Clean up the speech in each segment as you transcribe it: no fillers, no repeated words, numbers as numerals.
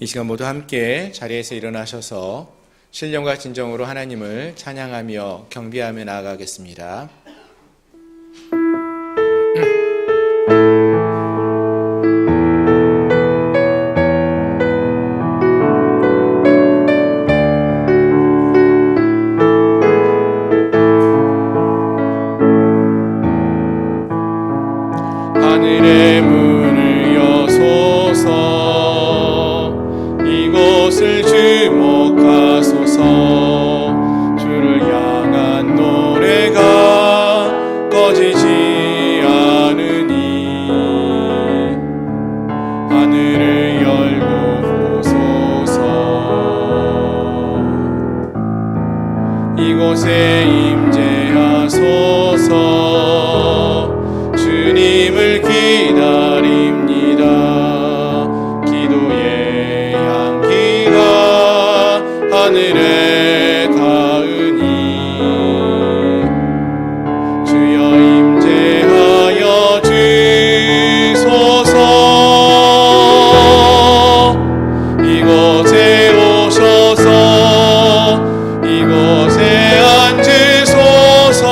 이 시간 모두 함께 자리에서 일어나셔서 신령과 진정으로 하나님을 찬양하며 경배하며 나아가겠습니다. 하늘의 문을 여소서, 이곳을 주목하소서. 주를 향한 노래가 꺼지지 않으니 하늘을 열고 보소서. 이곳에 임재하소서. 주님을 기다립니다. 기도의 향기가 하늘에 닿으니 주여 임재하여 주소서. 이곳에 오셔서 이곳에 앉으소서.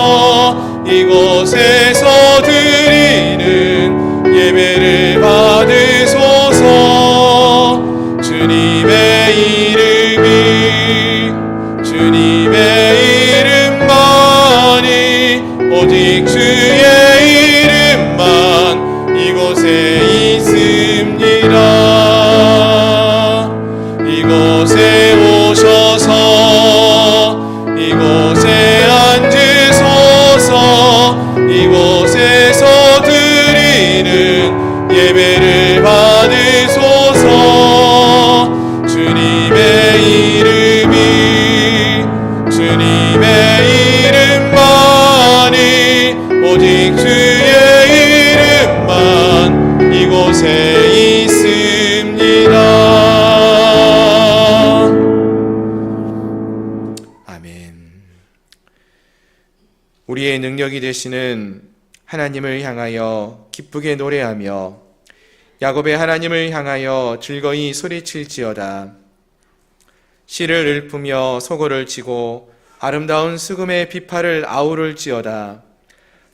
이곳에서 드리는 예배를 받으소서. 주님의 이름만이 오직 주의 이름만 이곳에 있습니다. 이곳에 오셔서 이곳에 앉으소서. 이곳에서 드리는 예배를 받으소서. 주님의 이름만이 오직 주의 이름만 이곳에 있습니다. 아멘. 우리의 능력이 되시는 하나님을 향하여 기쁘게 노래하며 야곱의 하나님을 향하여 즐거이 소리칠지어다. 씨를 읊으며 소고를 치고 아름다운 수금의 비파를 아우를지어다.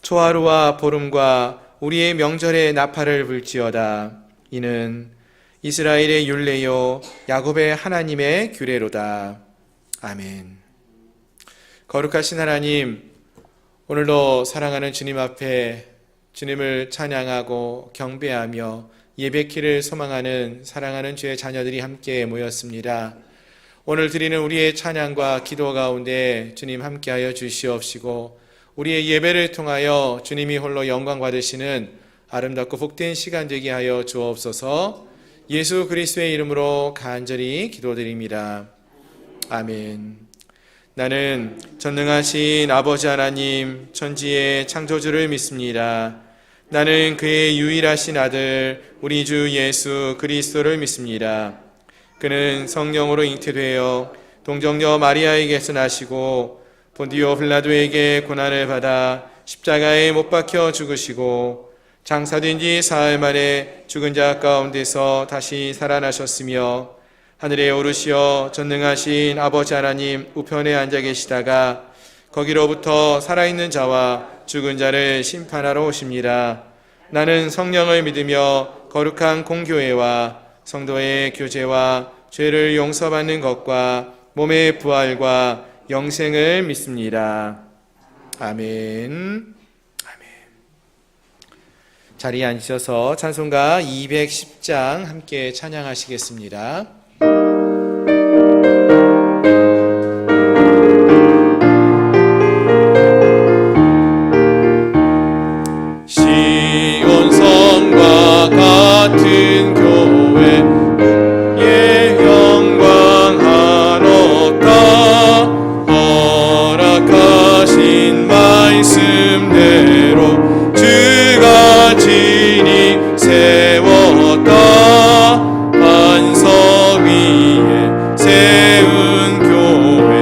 초하루와 보름과 우리의 명절에 나팔을 불지어다. 이는 이스라엘의 율례요 야곱의 하나님의 규례로다. 아멘. 거룩하신 하나님, 오늘도 사랑하는 주님 앞에 주님을 찬양하고 경배하며 예배키를 소망하는 사랑하는 주의 자녀들이 함께 모였습니다. 오늘 드리는 우리의 찬양과 기도 가운데 주님 함께하여 주시옵시고 우리의 예배를 통하여 주님이 홀로 영광 받으시는 아름답고 복된 시간 되게 하여 주옵소서. 예수 그리스도의 이름으로 간절히 기도드립니다. 아멘. 나는 전능하신 아버지 하나님 천지의 창조주를 믿습니다. 나는 그의 유일하신 아들 우리 주 예수 그리스도를 믿습니다. 그는 성령으로 잉태되어 동정녀 마리아에게서 나시고 본디오 빌라도에게 고난을 받아 십자가에 못 박혀 죽으시고 장사된 지 사흘 만에 죽은 자 가운데서 다시 살아나셨으며 하늘에 오르시어 전능하신 아버지 하나님 우편에 앉아 계시다가 거기로부터 살아있는 자와 죽은 자를 심판하러 오십니다. 나는 성령을 믿으며 거룩한 공교회와 성도의 교제와 죄를 용서받는 것과 몸의 부활과 영생을 믿습니다. 아멘. 아멘. 자리에 앉으셔서 찬송가 210장 함께 찬양하시겠습니다. 시온성과 같은 교회 예 영광 하노다. 허락하신 말씀대로 주가 진히 세웠다. 반석 위에 세운 교회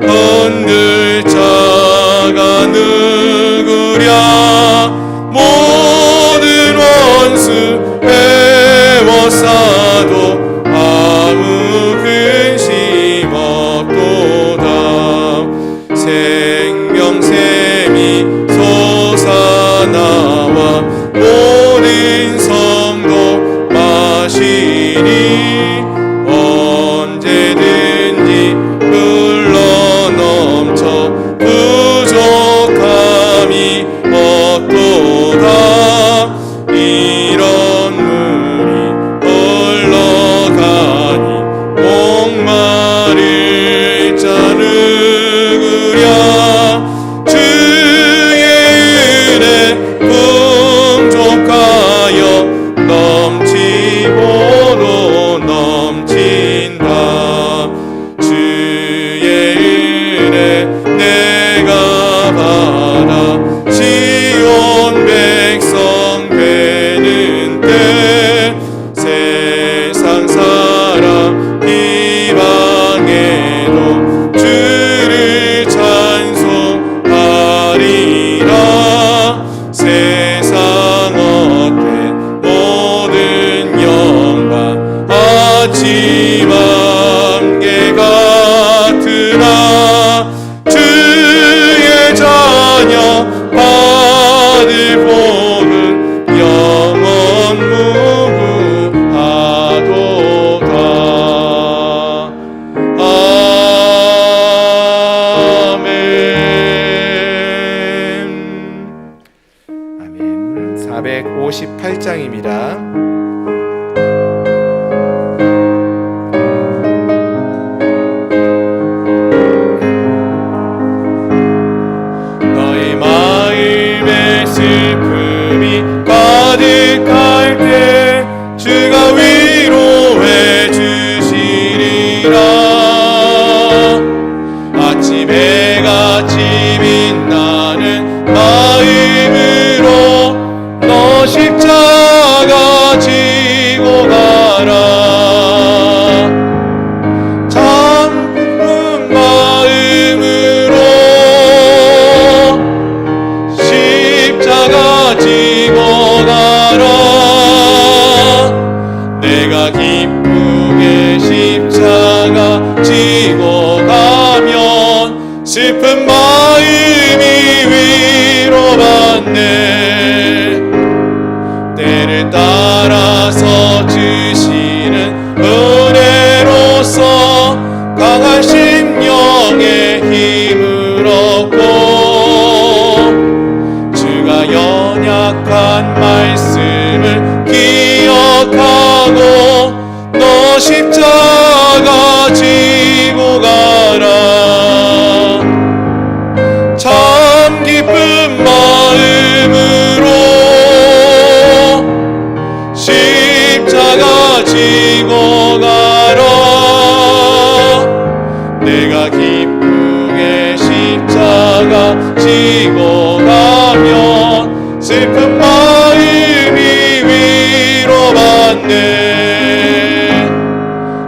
흔들 자가 누구랴. 모든 원수 해원 458장입니다. 너의 마음에 슬픔이 가득할 때 주가 위로해 주시리라. 아침 해같이 빛나는 마음으로 너 십자가 지고 가라. 참 기쁜 마음으로 십자가 지고 가라. 내가 기쁘게 십자가 지고 가면 슬픈 마음이 위로받네. 때를 따라서 주시는 은혜로서 강한 심령의 힘을 얻고 주가 연약한 말씀을 기억하고 너 십자가 지고 가라. 참 기쁜 마음으로 십자가 지고 가라. 내가 기쁘게 십자가 지고 가면 슬픈 마음이 위로받네.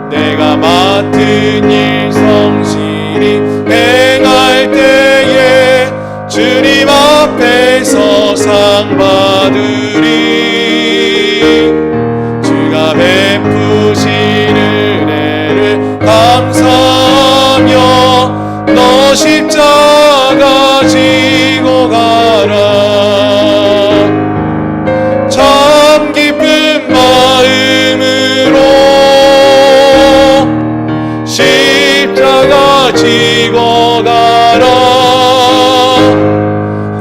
내가 맡은 일 성실히 행할 때에 주님 앞에서 상 받으리. 주가 베푸신 은혜를 감사하며 너 십자가 지고 가라. 참 기쁜 마음으로 십자가 지고 가라.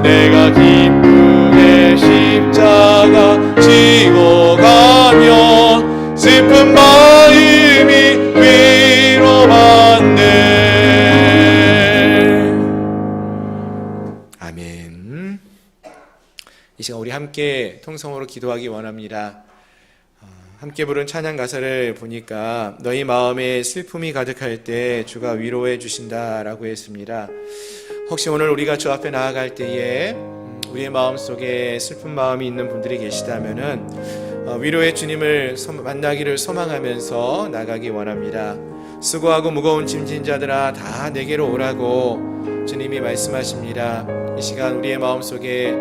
내가 기쁘게 십자가 지고 가면 슬픈 마음이 위로받네. 아멘. 이 시간 우리 함께 통성으로 기도하기 원합니다. 함께 부른 찬양 가사를 보니까 너희 마음에 슬픔이 가득할 때 주가 위로해 주신다라고 했습니다. 혹시 오늘 우리가 주 앞에 나아갈 때에 우리의 마음속에 슬픈 마음이 있는 분들이 계시다면은 위로의 주님을 만나기를 소망하면서 나가기 원합니다. 수고하고 무거운 짐진 자들아 다 내게로 오라고 주님이 말씀하십니다. 이 시간 우리의 마음속에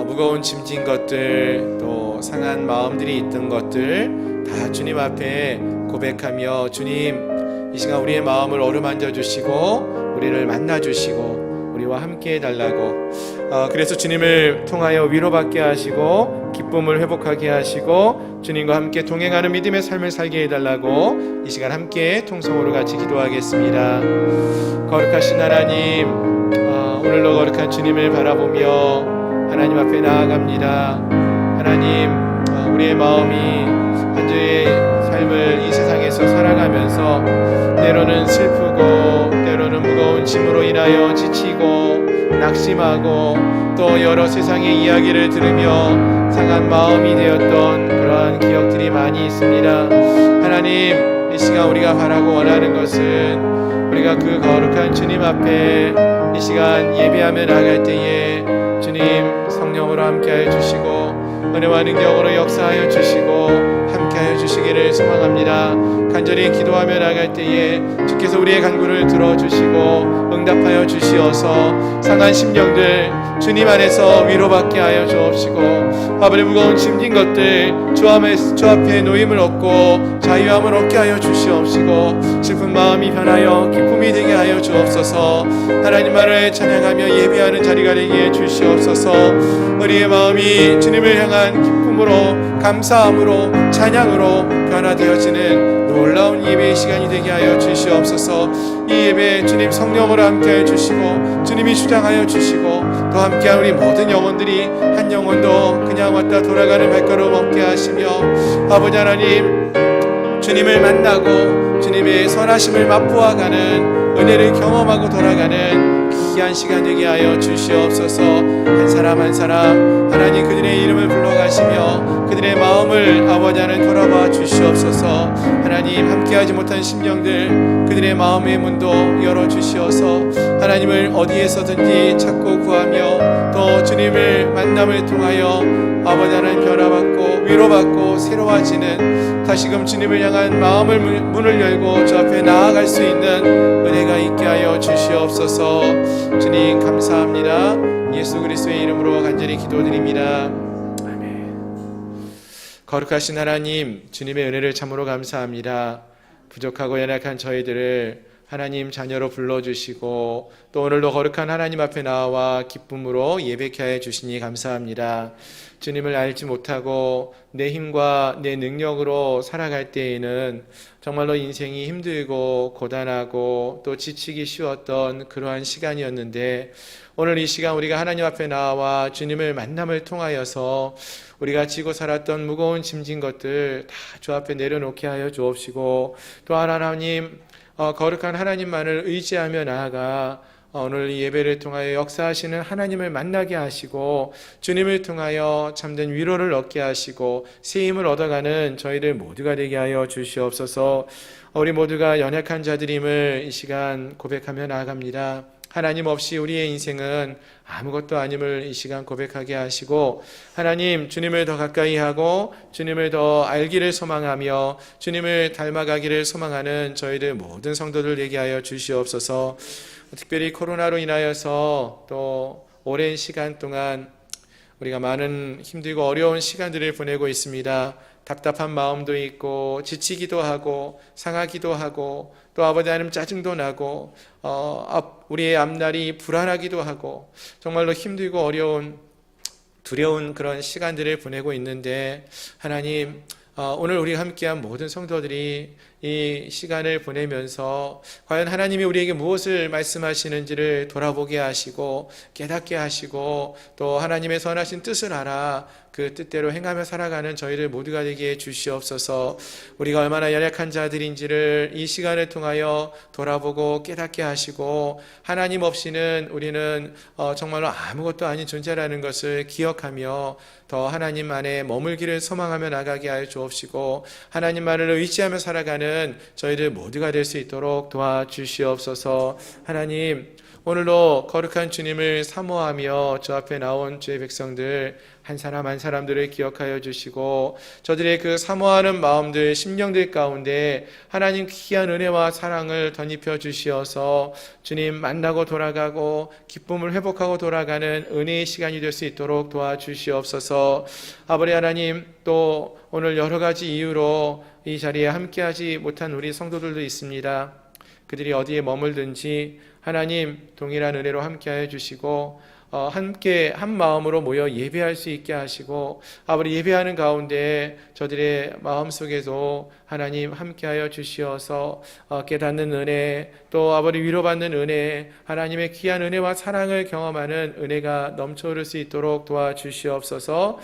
무거운 짐진 것들, 또 상한 마음들이 있던 것들 다 주님 앞에 고백하며 주님 이 시간 우리의 마음을 어루만져 주시고 우리를 만나 주시고 우리와 함께 해달라고, 그래서 주님을 통하여 위로받게 하시고 기쁨을 회복하게 하시고 주님과 함께 동행하는 믿음의 삶을 살게 해달라고 이 시간 함께 통성으로 같이 기도하겠습니다. 거룩하신 하나님, 오늘도 거룩한 주님을 바라보며 하나님 앞에 나아갑니다. 하나님, 우리의 마음이 한 주의 삶을 이 세상에서 살아가면서 때로는 슬프고 때로는 무거운 짐으로 인하여 지치고 낙심하고 또 여러 세상의 이야기를 들으며 상한 마음이 되었던 그러한 기억들이 많이 있습니다. 하나님, 이 시간 우리가 바라고 원하는 것은 우리가 그 거룩한 주님 앞에 이 시간 예배하며 나갈 때에 주님 성령으로 함께하여 주시고 은혜와 능력으로 역사하여 주시고 함께하여 주시기를 소망합니다. 간절히 기도하며 나갈 때에 주께서 우리의 간구를 들어주시고 응답하여 주시어서 상한 심령들 주님 안에서 위로받게 하여 주옵시고 바벨의 무거운 짐진 것들 주 앞에 노임을 얻고 자유함을 얻게 하여 주시옵시고 슬픈 마음이 변하여 기쁨이 되게 하여 주옵소서. 하나님만을 찬양하며 예배하는 자리가 되게 주시옵소서. 우리의 마음이 주님을 향한 기쁨으로 감사함으로 찬양으로 변화되어지는 놀라운 예배의 시간이 되게 하여 주시옵소서. 이 예배 주님 성령으로 함께 해주시고 주님이 주장하여 주시고 또 함께한 우리 모든 영혼들이 한 영혼도 그냥 왔다 돌아가는 발걸음 없게 하시며 아버지 하나님 주님을 만나고 주님의 선하심을 맛보아가는 은혜를 경험하고 돌아가는 귀한 시간 되게 하여 주시옵소서. 한 사람 한 사람 하나님 그들의 이름을 불러가시며 그들의 마음을 아버지 하나님 돌아봐 주시옵소서. 하나님 함께하지 못한 심령들 그들의 마음의 문도 열어주시어서 하나님을 어디에서든지 찾고 구하며 또 주님을 만남을 통하여 아버지 하나님 변화받고 위로받고 새로워지는 다시금 주님을 향한 마음을 문을 열고 주 앞에 나아갈 수 있는 은혜가 있게 하여 주시옵소서. 주님 감사합니다. 예수 그리스도의 이름으로 간절히 기도드립니다. 아멘. 거룩하신 하나님 주님의 은혜를 참으로 감사합니다. 부족하고 연약한 저희들을 하나님 자녀로 불러주시고 또 오늘도 거룩한 하나님 앞에 나와 기쁨으로 예배케 하여 주시니 감사합니다. 주님을 알지 못하고 내 힘과 내 능력으로 살아갈 때에는 정말로 인생이 힘들고 고단하고 또 지치기 쉬웠던 그러한 시간이었는데 오늘 이 시간 우리가 하나님 앞에 나와 주님을 만남을 통하여서 우리가 지고 살았던 무거운 짐진 것들 다 주 앞에 내려놓게 하여 주옵시고 또 하나님 거룩한 하나님만을 의지하며 나아가 오늘 이 예배를 통하여 역사하시는 하나님을 만나게 하시고 주님을 통하여 참된 위로를 얻게 하시고 새 힘을 얻어가는 저희들 모두가 되게 하여 주시옵소서. 우리 모두가 연약한 자들임을 이 시간 고백하며 나아갑니다. 하나님 없이 우리의 인생은 아무것도 아님을 이 시간 고백하게 하시고 하나님 주님을 더 가까이 하고 주님을 더 알기를 소망하며 주님을 닮아가기를 소망하는 저희들 모든 성도들 되게 하여 주시옵소서. 특별히 코로나로 인하여서 또 오랜 시간 동안 우리가 많은 힘들고 어려운 시간들을 보내고 있습니다. 답답한 마음도 있고 지치기도 하고 상하기도 하고 또 아버지 하나님 짜증도 나고 우리의 앞날이 불안하기도 하고 정말로 힘들고 어려운 두려운 그런 시간들을 보내고 있는데 하나님 오늘 우리가 함께한 모든 성도들이 이 시간을 보내면서 과연 하나님이 우리에게 무엇을 말씀하시는지를 돌아보게 하시고 깨닫게 하시고 또 하나님의 선하신 뜻을 알아 그 뜻대로 행하며 살아가는 저희들 모두가 되게 해 주시옵소서. 우리가 얼마나 연약한 자들인지를 이 시간을 통하여 돌아보고 깨닫게 하시고 하나님 없이는 우리는 정말로 아무것도 아닌 존재라는 것을 기억하며 더 하나님 안에 머물기를 소망하며 나가게 하여 주옵시고 하나님만을 의지하며 살아가는 저희들 모두가 될 수 있도록 도와주시옵소서. 하나님 오늘도 거룩한 주님을 사모하며 주 앞에 나온 주의 백성들 한 사람 한 사람들을 기억하여 주시고 저들의 그 사모하는 마음들 심령들 가운데 하나님 귀한 은혜와 사랑을 덧입혀 주시어서 주님 만나고 돌아가고 기쁨을 회복하고 돌아가는 은혜의 시간이 될 수 있도록 도와주시옵소서. 아버지 하나님 또 오늘 여러 가지 이유로 이 자리에 함께하지 못한 우리 성도들도 있습니다. 그들이 어디에 머물든지 하나님 동일한 은혜로 함께하여 주시고 함께 한 마음으로 모여 예배할 수 있게 하시고 아버지 예배하는 가운데 저들의 마음속에도 하나님 함께하여 주시어서 깨닫는 은혜 또 아버지 위로받는 은혜 하나님의 귀한 은혜와 사랑을 경험하는 은혜가 넘쳐흐를 수 있도록 도와주시옵소서.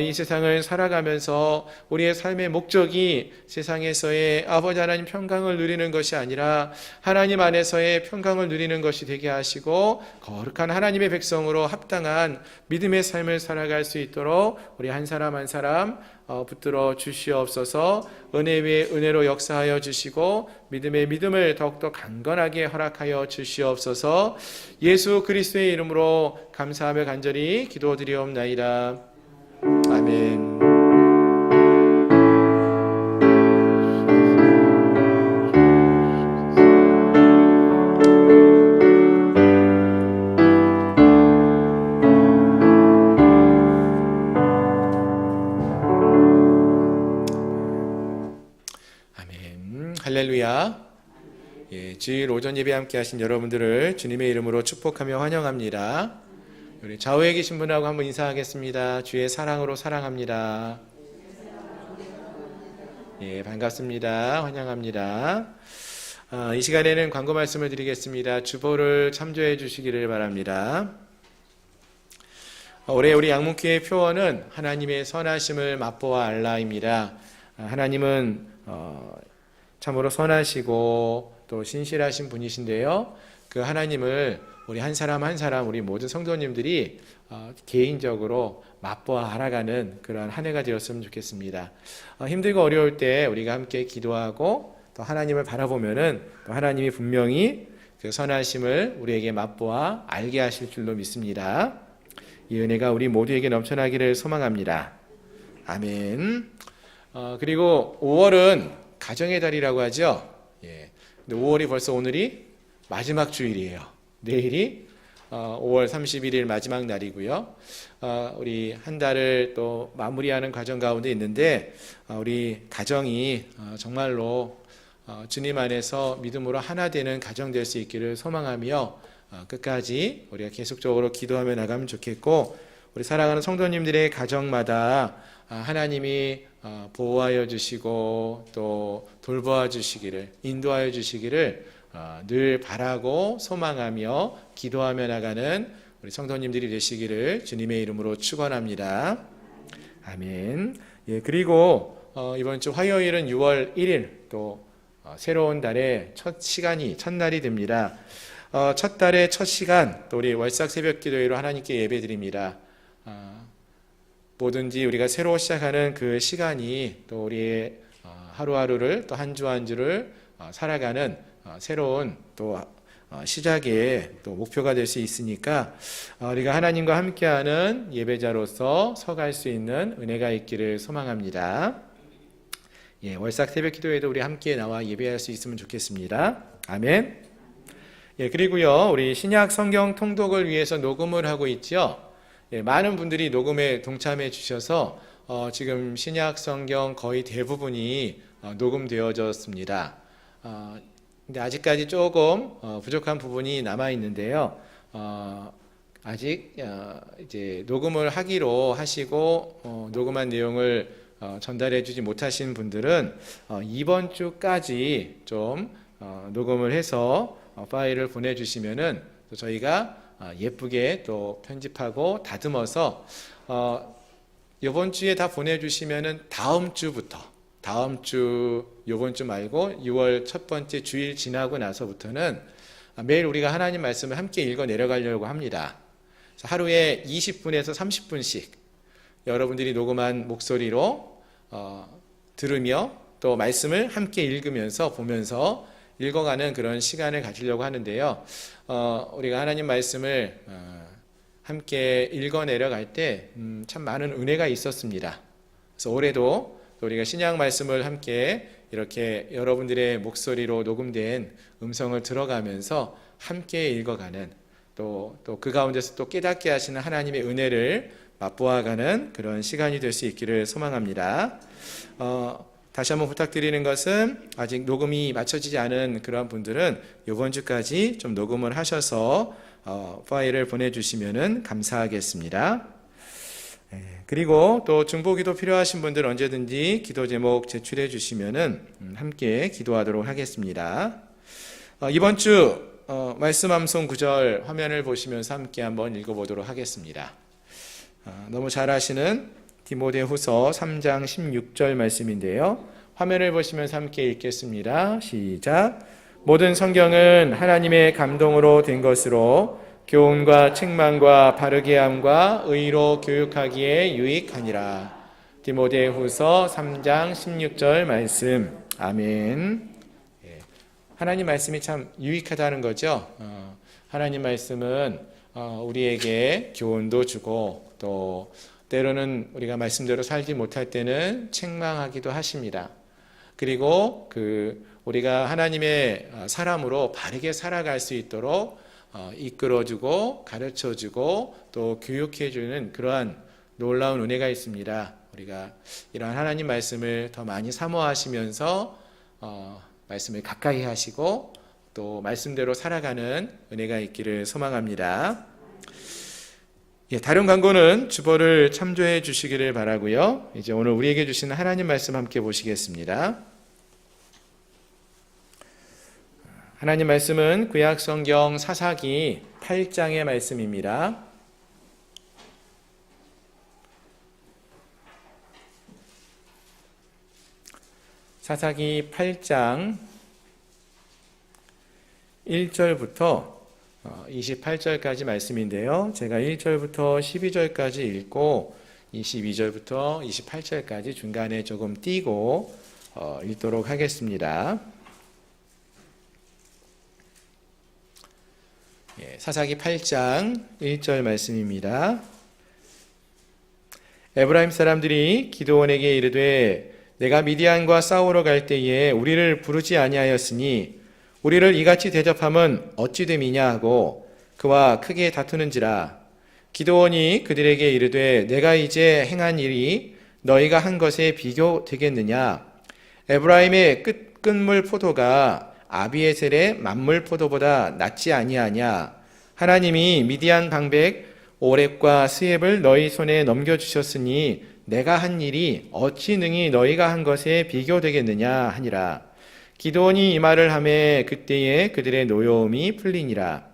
이 세상을 살아가면서 우리의 삶의 목적이 세상에서의 아버지 하나님 평강을 누리는 것이 아니라 하나님 안에서의 평강을 누리는 것이 되게 하시고 거룩한 하나님의 백성으로 합당한 믿음의 삶을 살아갈 수 있도록 우리 한 사람 한 사람 붙들어 주시옵소서. 은혜 위에 은혜로 역사하여 주시고 믿음의 믿음을 더욱더 강건하게 허락하여 주시옵소서. 예수 그리스도의 이름으로 감사하며 간절히 기도드리옵나이다. 아멘. 할렐루야. 주일 오전 예배 함께 하신 여러분들을 주님의 이름으로 축복하며 환영합니다. 우리 좌우에 계신 분하고 한번 인사하겠습니다. 주의 사랑으로 사랑합니다. 반갑습니다. 환영합니다. 이 시간에는 광고 말씀을 드리겠습니다. 주보를 참조해 주시기를 바랍니다. 올해 우리 양문교회 표어는 하나님의 선하심을 맛보아 알라입니다. 하나님은 참으로 선하시고 또 신실하신 분이신데요. 그 하나님을 우리 한 사람 한 사람 우리 모든 성도님들이 개인적으로 맛보아 알아가는 그런 한 해가 되었으면 좋겠습니다. 힘들고 어려울 때 우리가 함께 기도하고 또 하나님을 바라보면은 또 하나님이 분명히 그 선하심을 우리에게 맛보아 알게 하실 줄로 믿습니다. 이 은혜가 우리 모두에게 넘쳐나기를 소망합니다. 아멘. 그리고 5월은 가정의 달이라고 하죠. 예. 근데 5월이 벌써 오늘이 마지막 주일이에요. 내일이 5월 31일 마지막 날이고요. 우리 한 달을 또 마무리하는 과정 가운데 있는데 우리 가정이 정말로 주님 안에서 믿음으로 하나 되는 가정 될 수 있기를 소망하며 끝까지 우리가 계속적으로 기도하며 나가면 좋겠고, 우리 사랑하는 성도님들의 가정마다 하나님이 보호하여 주시고 또 돌보아 주시기를, 인도하여 주시기를 늘 바라고 소망하며 기도하며 나가는 우리 성도님들이 되시기를 주님의 이름으로 축원합니다. 아멘. 예, 그리고 이번 주 화요일은 6월 1일 또 새로운 달의 첫 시간이 첫날이 됩니다. 첫 달의 첫 시간 또 우리 월삭 새벽 기도회로 하나님께 예배드립니다. 뭐든지 우리가 새로 시작하는 그 시간이 또 우리의 하루하루를 또 한 주 한 주를 살아가는 새로운 또 시작의 또 목표가 될 수 있으니까 우리가 하나님과 함께하는 예배자로서 서갈 수 있는 은혜가 있기를 소망합니다. 예, 월삭 새벽 기도회도 우리 함께 나와 예배할 수 있으면 좋겠습니다. 아멘. 예, 그리고요, 우리 신약 성경 통독을 위해서 녹음을 하고 있죠. 예, 많은 분들이 녹음에 동참해 주셔서 지금 신약 성경 거의 대부분이 녹음되어졌습니다. 근데 아직까지 조금 부족한 부분이 남아 있는데요. 아직 이제 녹음을 하기로 하시고 녹음한 내용을 전달해 주지 못하신 분들은 이번 주까지 좀 녹음을 해서 파일을 보내주시면은 또 저희가 예쁘게 또 편집하고 다듬어서 이번 주에 다 보내주시면은 다음 주 요번 주 말고 6월 첫 번째 주일 지나고 나서부터는 매일 우리가 하나님 말씀을 함께 읽어 내려가려고 합니다. 하루에 20분에서 30분씩 여러분들이 녹음한 목소리로 들으며 또 말씀을 함께 읽으면서 보면서 읽어가는 그런 시간을 가지려고 하는데요. 우리가 하나님 말씀을 함께 읽어 내려갈 때 참 많은 은혜가 있었습니다. 그래서 올해도 우리가 신약 말씀을 함께 이렇게 여러분들의 목소리로 녹음된 음성을 들어가면서 함께 읽어가는 또 그 가운데서 또 깨닫게 하시는 하나님의 은혜를 맛보아가는 그런 시간이 될 수 있기를 소망합니다. 다시 한번 부탁드리는 것은 아직 녹음이 마쳐지지 않은 그러한 분들은 이번 주까지 좀 녹음을 하셔서 파일을 보내주시면 감사하겠습니다. 그리고 또 중보기도 필요하신 분들 언제든지 기도 제목 제출해 주시면 함께 기도하도록 하겠습니다. 이번 주 말씀 암송 구절 화면을 보시면서 함께 한번 읽어보도록 하겠습니다. 너무 잘 아시는 디모데후서 3장 16절 말씀인데요. 화면을 보시면서 함께 읽겠습니다. 시작. 모든 성경은 하나님의 감동으로 된 것으로 교훈과 책망과 바르게 함과 의로 교육하기에 유익하니라. 디모데후서 3장 16절 말씀. 아멘. 하나님 말씀이 참 유익하다는 거죠. 하나님 말씀은 우리에게 교훈도 주고 또 때로는 우리가 말씀대로 살지 못할 때는 책망하기도 하십니다. 그리고 우리가 하나님의 사람으로 바르게 살아갈 수 있도록 이끌어주고 가르쳐주고 또 교육해주는 그러한 놀라운 은혜가 있습니다. 우리가 이러한 하나님 말씀을 더 많이 사모하시면서 말씀을 가까이 하시고 또 말씀대로 살아가는 은혜가 있기를 소망합니다. 예, 다른 광고는 주보를 참조해 주시기를 바라고요. 이제 오늘 우리에게 주신 하나님 말씀 함께 보시겠습니다. 하나님 말씀은 구약 성경 사사기 8장의 말씀입니다. 사사기 8장 1절부터 28절까지 말씀인데요. 제가 1절부터 12절까지 읽고 22절부터 28절까지 중간에 조금 띄고 읽도록 하겠습니다. 사사기 8장 1절 말씀입니다. 에브라임 사람들이 기드온에게 이르되 내가 미디안과 싸우러 갈 때에 우리를 부르지 아니하였으니 우리를 이같이 대접함은 어찌 됨이냐 하고 그와 크게 다투는지라. 기드온이 그들에게 이르되 내가 이제 행한 일이 너희가 한 것에 비교되겠느냐. 에브라임의 끝물 포도가 아비에셀의 만물 포도보다 낫지 아니하냐. 하나님이 미디안 방백 오렙과 스엡을 너희 손에 넘겨주셨으니 내가 한 일이 어찌 능히 너희가 한 것에 비교되겠느냐 하니라. 기드온이 이 말을 하매 그때에 그들의 노여움이 풀리니라.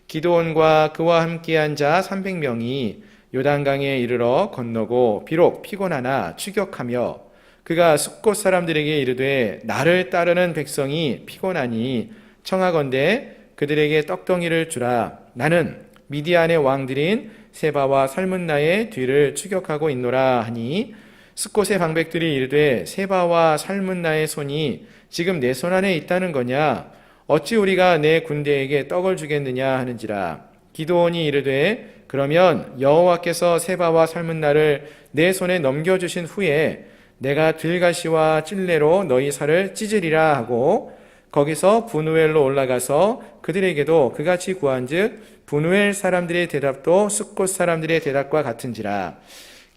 기드온과 그와 함께한 자 300명이 요단강에 이르러 건너고 비록 피곤하나 추격하며 그가 숫곳 사람들에게 이르되 나를 따르는 백성이 피곤하니 청하건대 그들에게 떡덩이를 주라. 나는 미디안의 왕들인 세바와 살문나의 뒤를 추격하고 있노라 하니 숫곳의 방백들이 이르되 세바와 살문나의 손이 지금 내 손 안에 있다는 거냐. 어찌 우리가 내 군대에게 떡을 주겠느냐 하는지라. 기드온이 이르되 그러면 여호와께서 세바와 살문나를 내 손에 넘겨주신 후에 내가 들가시와 찔레로 너희 살을 찢으리라 하고 거기서 분우엘로 올라가서 그들에게도 그같이 구한즉 분우엘 사람들의 대답도 숫곳 사람들의 대답과 같은지라.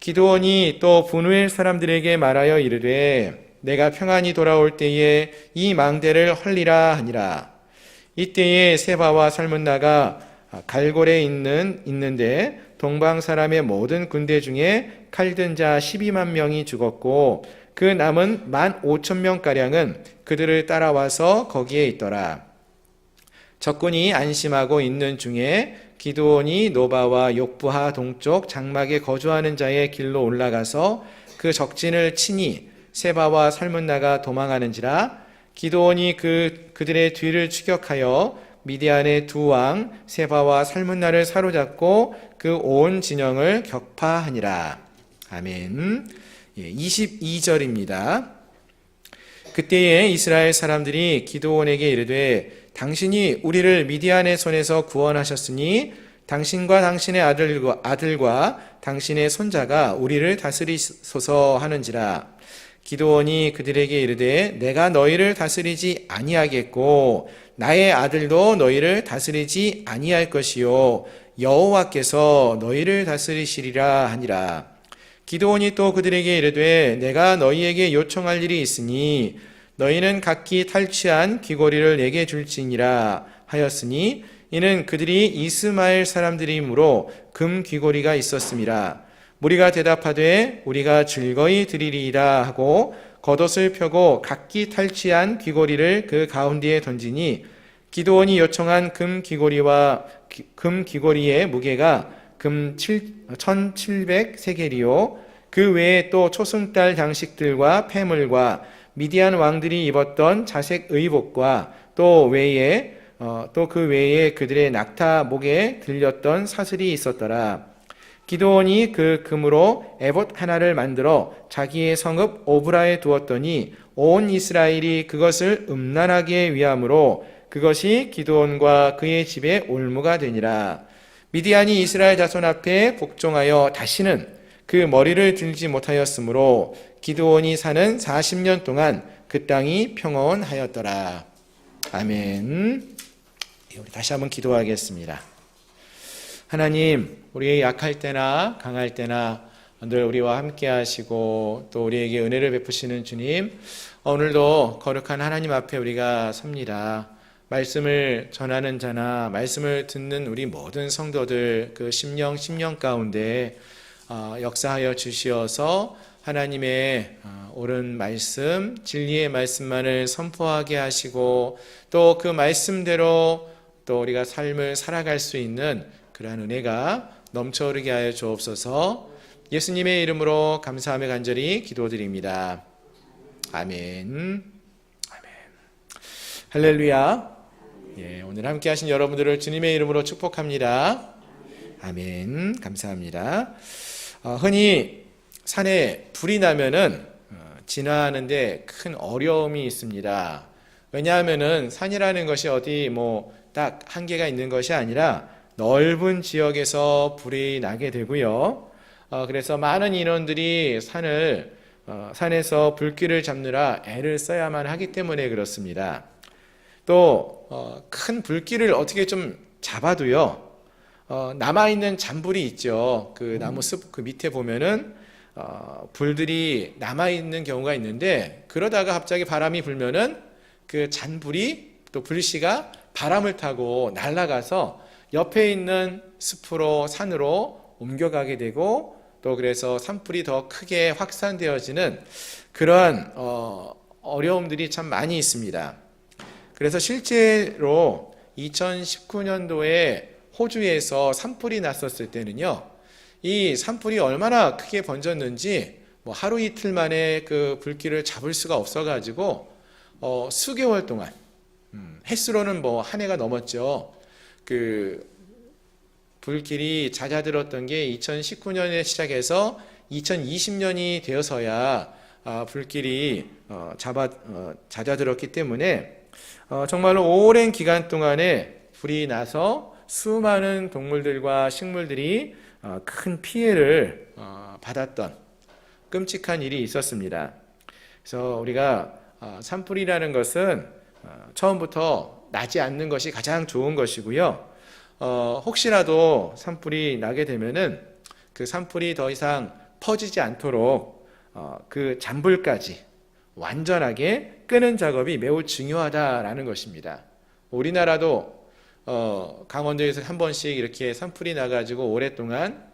기드온이 또 분우엘 사람들에게 말하여 이르되 내가 평안히 돌아올 때에 이 망대를 헐리라 하니라. 이때에 세바와 살문나가 갈골에 있는데 동방 사람의 모든 군대 중에 칼든 자 12만 명이 죽었고 그 남은 15,000명가량은 그들을 따라와서 거기에 있더라. 적군이 안심하고 있는 중에 기드온이 노바와 욕부하 동쪽 장막에 거주하는 자의 길로 올라가서 그 적진을 치니 세바와 살문나가 도망하는지라. 기드온이 그들의 뒤를 추격하여 미디안의 두 왕 세바와 살문나를 사로잡고 그 온 진영을 격파하니라. 아멘. 22절입니다. 그때에 이스라엘 사람들이 기드온에게 이르되 당신이 우리를 미디안의 손에서 구원하셨으니 당신과 당신의 아들과 당신의 손자가 우리를 다스리소서 하는지라. 기드온이 그들에게 이르되 내가 너희를 다스리지 아니하겠고 나의 아들도 너희를 다스리지 아니할 것이요 여호와께서 너희를 다스리시리라 하니라. 기드온이 또 그들에게 이르되 내가 너희에게 요청할 일이 있으니 너희는 각기 탈취한 귀고리를 내게 줄지니라 하였으니 이는 그들이 이스마엘 사람들이므로 금 귀고리가 있었음이라. 무리가 대답하되 우리가 즐거이 드리리이다 하고 겉옷을 펴고 각기 탈취한 귀고리를 그 가운데에 던지니 기드온이 요청한 금 귀고리의 무게가 금 1700세겔이요 그 외에 또 초승달 장식들과 폐물과 미디안 왕들이 입었던 자색 의복과 또 그 외에 그들의 낙타 목에 들렸던 사슬이 있었더라. 기드온이 그 금으로 에봇 하나를 만들어 자기의 성읍 오브라에 두었더니 온 이스라엘이 그것을 음란하게 위함으로 그것이 기드온과 그의 집에 올무가 되니라. 미디안이 이스라엘 자손 앞에 복종하여 다시는 그 머리를 들지 못하였으므로 기드온이 사는 40년 동안 그 땅이 평온하였더라. 아멘. 우리 다시 한번 기도하겠습니다. 하나님, 우리의 약할 때나 강할 때나 늘 우리와 함께 하시고 또 우리에게 은혜를 베푸시는 주님, 오늘도 거룩한 하나님 앞에 우리가 섭니다. 말씀을 전하는 자나 말씀을 듣는 우리 모든 성도들 그 심령 가운데 역사하여 주시어서 하나님의 옳은 말씀, 진리의 말씀만을 선포하게 하시고 또 그 말씀대로 또 우리가 삶을 살아갈 수 있는 그러한 은혜가 넘쳐흐르게 하여 주옵소서. 예수님의 이름으로 감사하며 간절히 기도드립니다. 아멘. 아멘. 할렐루야. 예, 오늘 함께 하신 여러분들을 주님의 이름으로 축복합니다. 아멘. 감사합니다. 흔히 산에 불이 나면은 진화하는데 큰 어려움이 있습니다. 왜냐하면은 산이라는 것이 어디 딱 한계가 있는 것이 아니라 넓은 지역에서 불이 나게 되고요. 그래서 많은 인원들이 산에서 불길을 잡느라 애를 써야만 하기 때문에 그렇습니다. 또 큰 불길을 어떻게 좀 잡아도요, 남아있는 잔불이 있죠. 그 나무 숲 그 밑에 보면은 불들이 남아있는 경우가 있는데, 그러다가 갑자기 바람이 불면은 그 잔불이 또 불씨가 바람을 타고 날아가서 옆에 있는 숲으로 산으로 옮겨가게 되고, 또 그래서 산불이 더 크게 확산되어지는 그러한 어려움들이 참 많이 있습니다. 그래서 실제로 2019년도에 호주에서 산불이 났었을 때는요, 이 산불이 얼마나 크게 번졌는지 하루 이틀 만에 그 불길을 잡을 수가 없어가지고 수개월 동안, 횟수로는 한 해가 넘었죠. 그 불길이 잦아들었던 게 2019년에 시작해서 2020년이 되어서야 불길이 잦아들었기 때문에 정말로 오랜 기간 동안에 불이 나서 수많은 동물들과 식물들이 큰 피해를 받았던 끔찍한 일이 있었습니다. 그래서 우리가 산불이라는 것은 처음부터 나지 않는 것이 가장 좋은 것이고요. 혹시라도 산불이 나게 되면은 그 산불이 더 이상 퍼지지 않도록 그 잔불까지 완전하게 끄는 작업이 매우 중요하다라는 것입니다. 우리나라도 강원도에서 한 번씩 이렇게 산불이 나가지고 오랫동안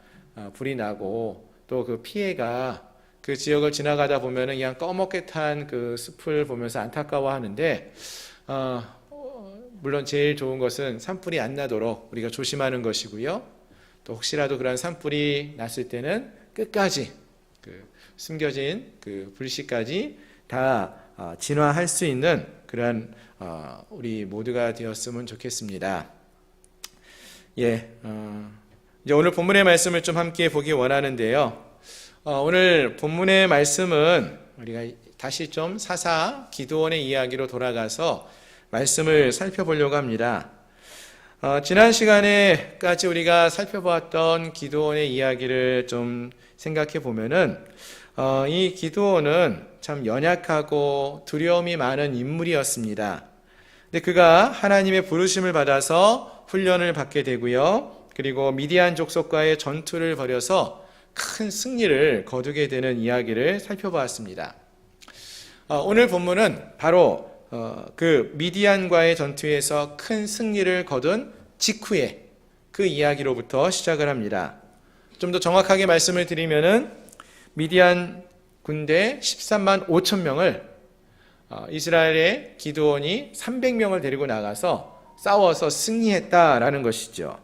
불이 나고, 또 그 피해가 그 지역을 지나가다 보면은 그냥 꺼멓게 탄 그 숲을 보면서 안타까워하는데, 물론 제일 좋은 것은 산불이 안 나도록 우리가 조심하는 것이고요. 또 혹시라도 그런 산불이 났을 때는 끝까지 그 숨겨진 그 불씨까지 다 진화할 수 있는 그런 우리 모두가 되었으면 좋겠습니다. 예, 이제 오늘 본문의 말씀을 좀 함께 보기 원하는데요. 오늘 본문의 말씀은 우리가 다시 좀 사사 기드온의 이야기로 돌아가서 말씀을 살펴보려고 합니다. 지난 시간에까지 우리가 살펴보았던 기드온의 이야기를 좀 생각해 보면은 이 기드온은 참 연약하고 두려움이 많은 인물이었습니다. 근데 그가 하나님의 부르심을 받아서 훈련을 받게 되고요. 그리고 미디안 족속과의 전투를 벌여서 큰 승리를 거두게 되는 이야기를 살펴보았습니다. 오늘 본문은 바로 그 미디안과의 전투에서 큰 승리를 거둔 직후에 그 이야기로부터 시작을 합니다. 좀 더 정확하게 말씀을 드리면은 미디안 군대 13만 5천 명을 이스라엘의 기드온이 300명을 데리고 나가서 싸워서 승리했다라는 것이죠.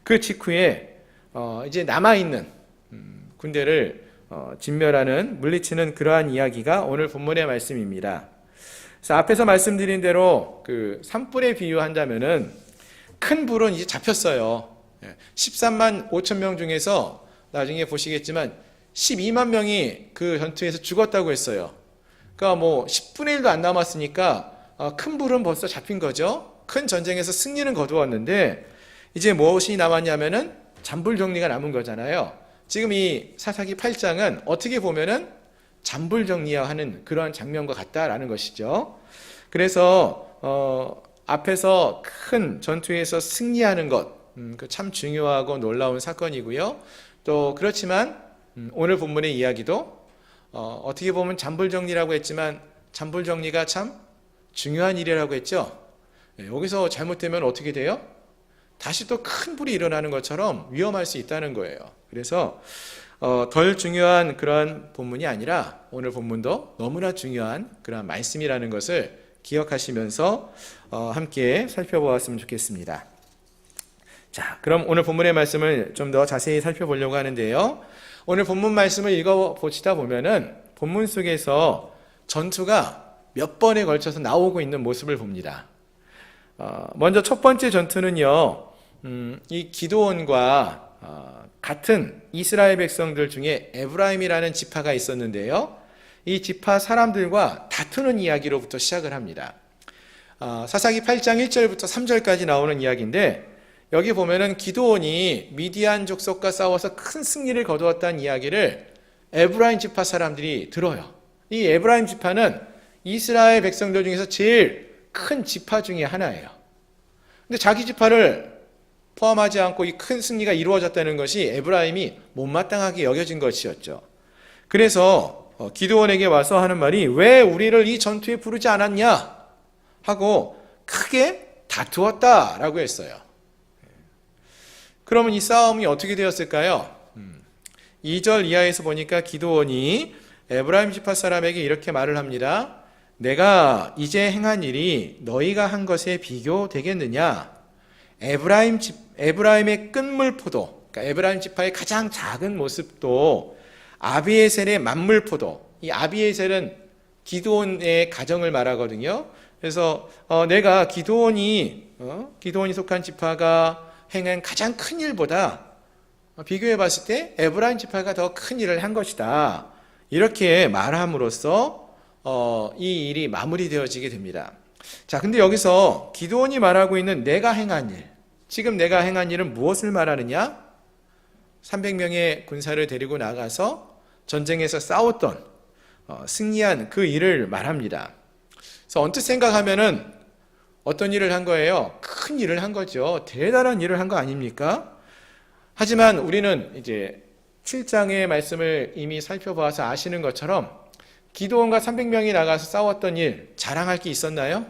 그 직후에 이제 남아있는 군대를 진멸하는, 물리치는 그러한 이야기가 오늘 본문의 말씀입니다. 그래서 앞에서 말씀드린 대로 그 산불에 비유한다면은 큰 불은 이제 잡혔어요. 13만 5천 명 중에서 나중에 보시겠지만 12만 명이 그 전투에서 죽었다고 했어요. 그러니까 10분의 1도 안 남았으니까 큰 불은 벌써 잡힌 거죠. 큰 전쟁에서 승리는 거두었는데 이제 무엇이 남았냐면은 잔불 정리가 남은 거잖아요. 지금 이 사사기 8장은 어떻게 보면은 잔불 정리하는 그런 장면과 같다라는 것이죠. 그래서 앞에서 큰 전투에서 승리하는 것, 참 중요하고 놀라운 사건이고요. 또 그렇지만 오늘 본문의 이야기도 어떻게 보면 잔불 정리라고 했지만 잔불 정리가 참 중요한 일이라고 했죠. 여기서 잘못되면 어떻게 돼요? 다시 또 큰 불이 일어나는 것처럼 위험할 수 있다는 거예요. 그래서 덜 중요한 그런 본문이 아니라 오늘 본문도 너무나 중요한 그런 말씀이라는 것을 기억하시면서 함께 살펴보았으면 좋겠습니다. 자, 그럼 오늘 본문의 말씀을 좀 더 자세히 살펴보려고 하는데요. 오늘 본문 말씀을 읽어보시다 보면은 본문 속에서 전투가 몇 번에 걸쳐서 나오고 있는 모습을 봅니다. 먼저 첫 번째 전투는요, 이 기드온과 같은 이스라엘 백성들 중에 에브라임이라는 지파가 있었는데요. 이 지파 사람들과 다투는 이야기로부터 시작을 합니다. 사사기 8장 1절부터 3절까지 나오는 이야기인데, 여기 보면은 기드온이 미디안 족속과 싸워서 큰 승리를 거두었다는 이야기를 에브라임 지파 사람들이 들어요. 이 에브라임 지파는 이스라엘 백성들 중에서 제일 큰 지파 중에 하나예요. 근데 자기 지파를 포함하지 않고 이 큰 승리가 이루어졌다는 것이 에브라임이 못마땅하게 여겨진 것이었죠. 그래서 기드온에게 와서 하는 말이, 왜 우리를 이 전투에 부르지 않았냐 하고 크게 다투었다라고 했어요. 그러면 이 싸움이 어떻게 되었을까요? 2절 이하에서 보니까 기드온이 에브라임 지파 사람에게 이렇게 말을 합니다. 내가 이제 행한 일이 너희가 한 것에 비교되겠느냐? 에브라임의 끝물포도, 그러니까 에브라임 지파의 가장 작은 모습도 아비에셀의 만물포도, 이 아비에셀은 기드온의 가정을 말하거든요. 그래서 내가 기드온이 속한 지파가 행한 가장 큰 일보다 비교해 봤을 때 에브라임 지파가 더 큰 일을 한 것이다. 이렇게 말함으로써 이 일이 마무리되어지게 됩니다. 자, 근데 여기서 기드온이 말하고 있는 내가 행한 일, 지금 내가 행한 일은 무엇을 말하느냐? 300명의 군사를 데리고 나가서 전쟁에서 싸웠던 승리한 그 일을 말합니다. 그래서 언뜻 생각하면은 어떤 일을 한 거예요? 큰 일을 한 거죠. 대단한 일을 한 거 아닙니까? 하지만 우리는 이제 7장의 말씀을 이미 살펴봐서 아시는 것처럼 기드온과 300명이 나가서 싸웠던 일, 자랑할 게 있었나요?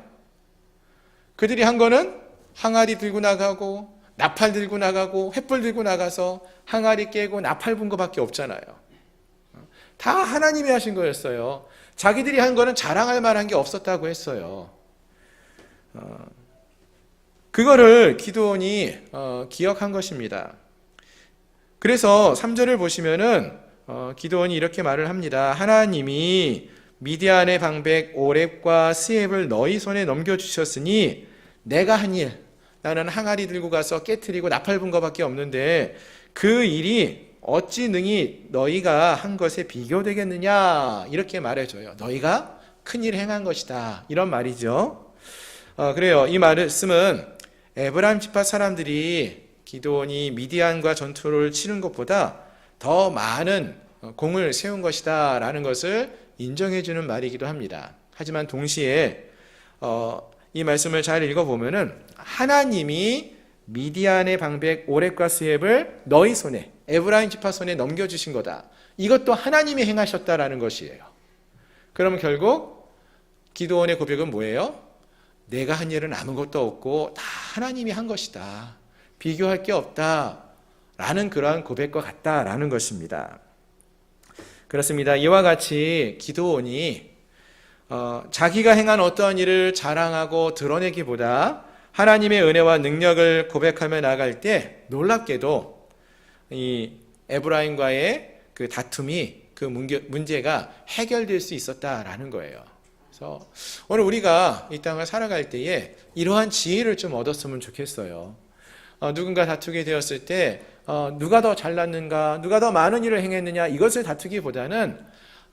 그들이 한 거는 항아리 들고 나가고 나팔 들고 나가고 횃불 들고 나가서 항아리 깨고 나팔 분 거밖에 없잖아요. 다 하나님이 하신 거였어요. 자기들이 한 거는 자랑할 만한 게 없었다고 했어요. 그거를 기드온이 기억한 것입니다. 그래서 3절을 보시면은 기드온이 이렇게 말을 합니다. 하나님이 미디안의 방백 오렙과 스엡을 너희 손에 넘겨주셨으니 내가 한 일, 나는 항아리 들고 가서 깨트리고 나팔 분 거밖에 없는데 그 일이 어찌 능히 너희가 한 것에 비교되겠느냐, 이렇게 말해줘요. 너희가 큰일 행한 것이다, 이런 말이죠. 그래요. 이 말씀은 에브라임 지파 사람들이 기드온이 미디안과 전투를 치른 것보다 더 많은 공을 세운 것이다 라는 것을 인정해 주는 말이기도 합니다. 하지만 동시에 이 말씀을 잘 읽어보면은 하나님이 미디안의 방백 오렙과 스엡을 너희 손에, 에브라임 지파 손에 넘겨주신 거다, 이것도 하나님이 행하셨다라는 것이에요. 그러면 결국 기드온의 고백은 뭐예요? 내가 한 일은 아무것도 없고 다 하나님이 한 것이다, 비교할 게 없다 라는 그러한 고백과 같다라는 것입니다. 그렇습니다. 이와 같이 기드온이 자기가 행한 어떠한 일을 자랑하고 드러내기보다 하나님의 은혜와 능력을 고백하며 나갈 때 놀랍게도 이 에브라임과의 그 다툼이, 그 문제가 해결될 수 있었다라는 거예요. 그래서 오늘 우리가 이 땅을 살아갈 때에 이러한 지혜를 좀 얻었으면 좋겠어요. 누군가 다투게 되었을 때 누가 더 잘났는가, 누가 더 많은 일을 행했느냐, 이것을 다투기보다는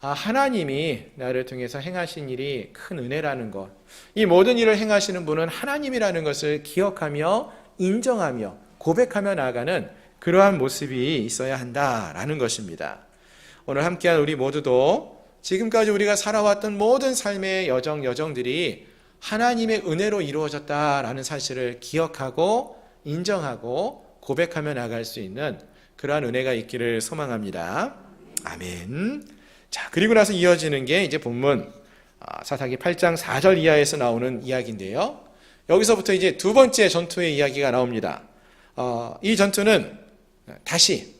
하나님이 나를 통해서 행하신 일이 큰 은혜라는 것, 이 모든 일을 행하시는 분은 하나님이라는 것을 기억하며 인정하며 고백하며 나아가는 그러한 모습이 있어야 한다라는 것입니다. 오늘 함께한 우리 모두도 지금까지 우리가 살아왔던 모든 삶의 여정들이 하나님의 은혜로 이루어졌다라는 사실을 기억하고 인정하고 고백하며 나갈 수 있는 그러한 은혜가 있기를 소망합니다. 아멘. 자, 그리고 나서 이어지는 게 이제 본문 사사기 8장 4절 이하에서 나오는 이야기인데요. 여기서부터 이제 두 번째 전투의 이야기가 나옵니다. 이 전투는 다시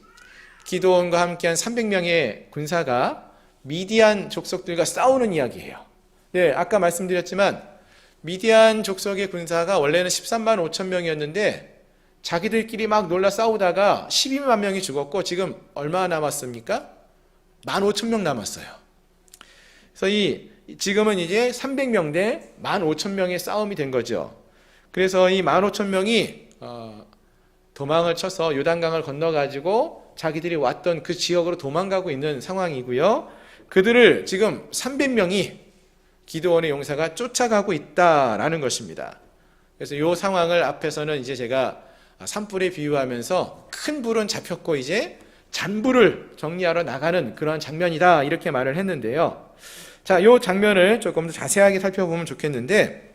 기드온과 함께한 300명의 군사가 미디안 족속들과 싸우는 이야기예요. 네, 아까 말씀드렸지만 미디안 족속의 군사가 원래는 13만 5천 명이었는데 자기들끼리 막 놀라 싸우다가 12만 명이 죽었고 지금 얼마 남았습니까? 15,000명 남았어요. 그래서 이 지금은 이제 300명 대 15,000명의 싸움이 된 거죠. 그래서 이 15,000명이 도망을 쳐서 요단강을 건너가지고 자기들이 왔던 그 지역으로 도망가고 있는 상황이고요. 그들을 지금 300명이 기드온의 용사가 쫓아가고 있다라는 것입니다. 그래서 이 상황을 앞에서는 이제 제가 산불에 비유하면서 큰 불은 잡혔고 이제 잔불을 정리하러 나가는 그런 장면이다 이렇게 말을 했는데요. 자, 이 장면을 조금 더 자세하게 살펴보면 좋겠는데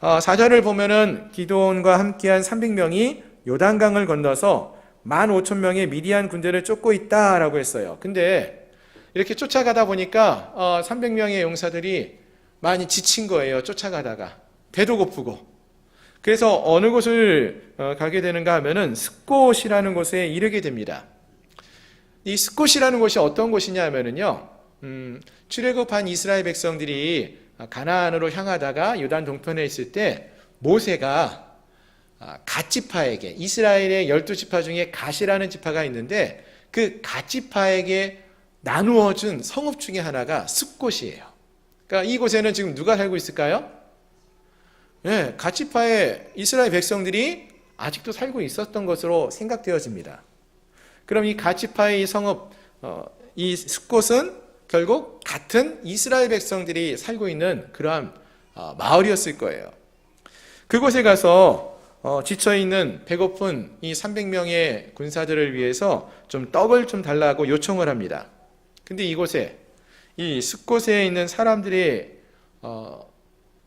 4절을 보면은 기드온과 함께한 300명이 요단강을 건너서 15,000명의 미디안 군대를 쫓고 있다라고 했어요. 근데 이렇게 쫓아가다 보니까 300명의 용사들이 많이 지친 거예요. 쫓아가다가 배도 고프고. 그래서 어느 곳을 가게 되는가 하면은 스콧이라는 곳에 이르게 됩니다. 이 스콧이라는 곳이 어떤 곳이냐 하면은요, 출애굽한 이스라엘 백성들이 가나안으로 향하다가 요단 동편에 있을 때 모세가 갓 지파에게, 이스라엘의 12지파 중에 갓이라는 지파가 있는데 그 갓 지파에게 나누어준 성읍 중에 하나가 스콧이에요. 그러니까 이곳에는 지금 누가 살고 있을까요? 네, 갓 지파의 이스라엘 백성들이 아직도 살고 있었던 것으로 생각되어집니다. 그럼 이 갓 지파의 이 성읍, 이 스콧은 결국 같은 이스라엘 백성들이 살고 있는 그러한 마을이었을 거예요. 그곳에 가서 지쳐있는 배고픈 이 300명의 군사들을 위해서 좀 떡을 좀 달라고 요청을 합니다. 근데 이곳에 이 스콧에 있는 사람들이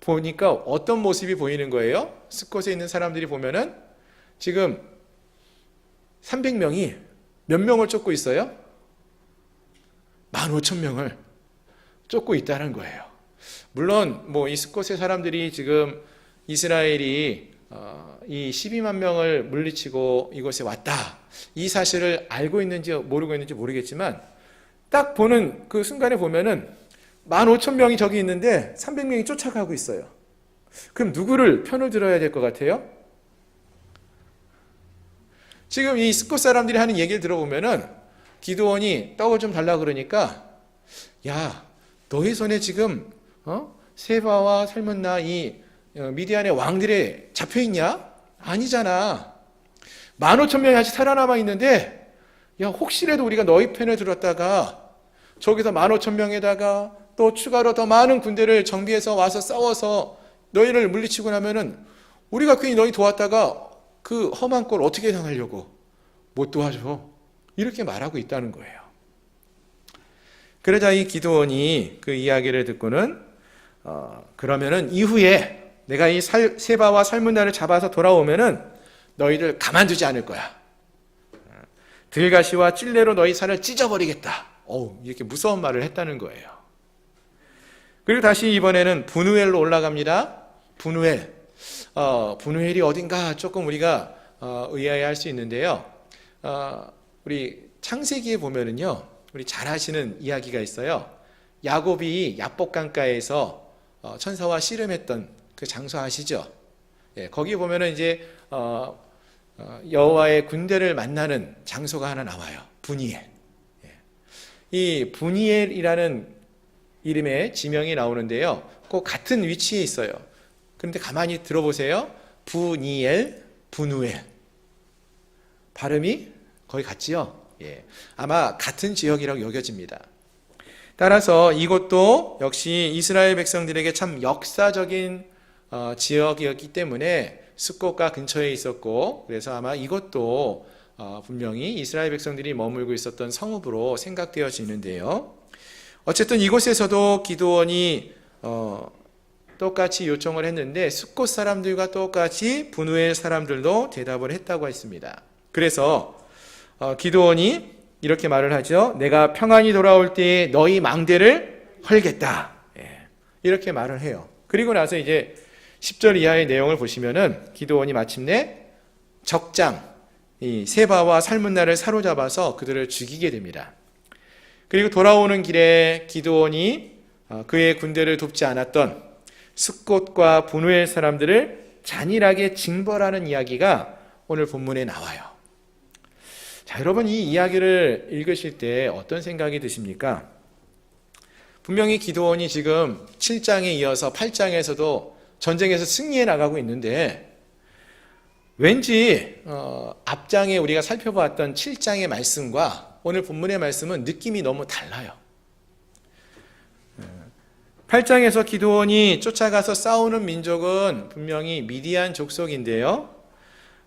보니까 어떤 모습이 보이는 거예요? 스콧에 있는 사람들이 보면은 지금 300명이 몇 명을 쫓고 있어요? 15,000명을 쫓고 있다는 거예요. 물론 뭐 이 스콧의 사람들이 지금 이스라엘이 이 12만 명을 물리치고 이곳에 왔다, 이 사실을 알고 있는지 모르고 있는지 모르겠지만 딱 보는 그 순간에 보면은 15,000명이 저기 있는데 300명이 쫓아가고 있어요. 그럼 누구를 편을 들어야 될 것 같아요? 지금 이 스콧 사람들이 하는 얘기를 들어보면은 기드온이 떡을 좀 달라고 그러니까, 야, 너희 손에 지금 세바와 살문나 이 미디안의 왕들에 잡혀있냐? 아니잖아. 15,000명이 아직 살아남아 있는데, 야, 혹시라도 우리가 너희 편에 들었다가 저기서 15,000명에다가 또 추가로 더 많은 군대를 정비해서 와서 싸워서 너희를 물리치고 나면은 우리가 괜히 너희 도왔다가 그 험한 꼴 어떻게 당하려고? 못 도와줘. 이렇게 말하고 있다는 거예요. 그러자 이 기드온이 그 이야기를 듣고는 그러면은 이후에 내가 이 세바와 살문나를 잡아서 돌아오면은 너희를 가만두지 않을 거야. 들가시와 찔레로 너희 살을 찢어버리겠다. 이렇게 무서운 말을 했다는 거예요. 그리고 다시 이번에는 분우엘로 올라갑니다. 분우엘. 분우엘이 어딘가 조금 우리가 의아해할 수 있는데요. 우리 창세기에 보면은요, 우리 잘 아시는 이야기가 있어요. 야곱이 야복강가에서 천사와 씨름했던 그 장소 아시죠? 예, 거기 보면은 이제 여호와의 군대를 만나는 장소가 하나 나와요. 분이엘. 예. 이 분이엘이라는 이름의 지명이 나오는데요, 꼭 같은 위치에 있어요. 그런데 가만히 들어보세요. 분이엘, 분우엘. 발음이 거의 같지요? 예. 아마 같은 지역이라고 여겨집니다. 따라서 이곳도 역시 이스라엘 백성들에게 참 역사적인 지역이었기 때문에 스콧과 근처에 있었고, 그래서 아마 이것도 분명히 이스라엘 백성들이 머물고 있었던 성읍으로 생각되어지는데요. 어쨌든 이곳에서도 기드온이 똑같이 요청을 했는데 스콧 사람들과 똑같이 분우엘 사람들도 대답을 했다고 했습니다. 그래서 기드온이 이렇게 말을 하죠. 내가 평안히 돌아올 때에 너희 망대를 헐겠다. 이렇게 말을 해요. 그리고 나서 이제 10절 이하의 내용을 보시면은 기드온이 마침내 적장 이 세바와 살문나를 사로잡아서 그들을 죽이게 됩니다. 그리고 돌아오는 길에 기드온이 그의 군대를 돕지 않았던 스콧과 분우엘 사람들을 잔인하게 징벌하는 이야기가 오늘 본문에 나와요. 자, 여러분 이 이야기를 읽으실 때 어떤 생각이 드십니까? 분명히 기드온이 지금 7장에 이어서 8장에서도 전쟁에서 승리해 나가고 있는데 왠지 앞장에 우리가 살펴보았던 7장의 말씀과 오늘 본문의 말씀은 느낌이 너무 달라요. 8장에서 기드온이 쫓아가서 싸우는 민족은 분명히 미디안 족속인데요.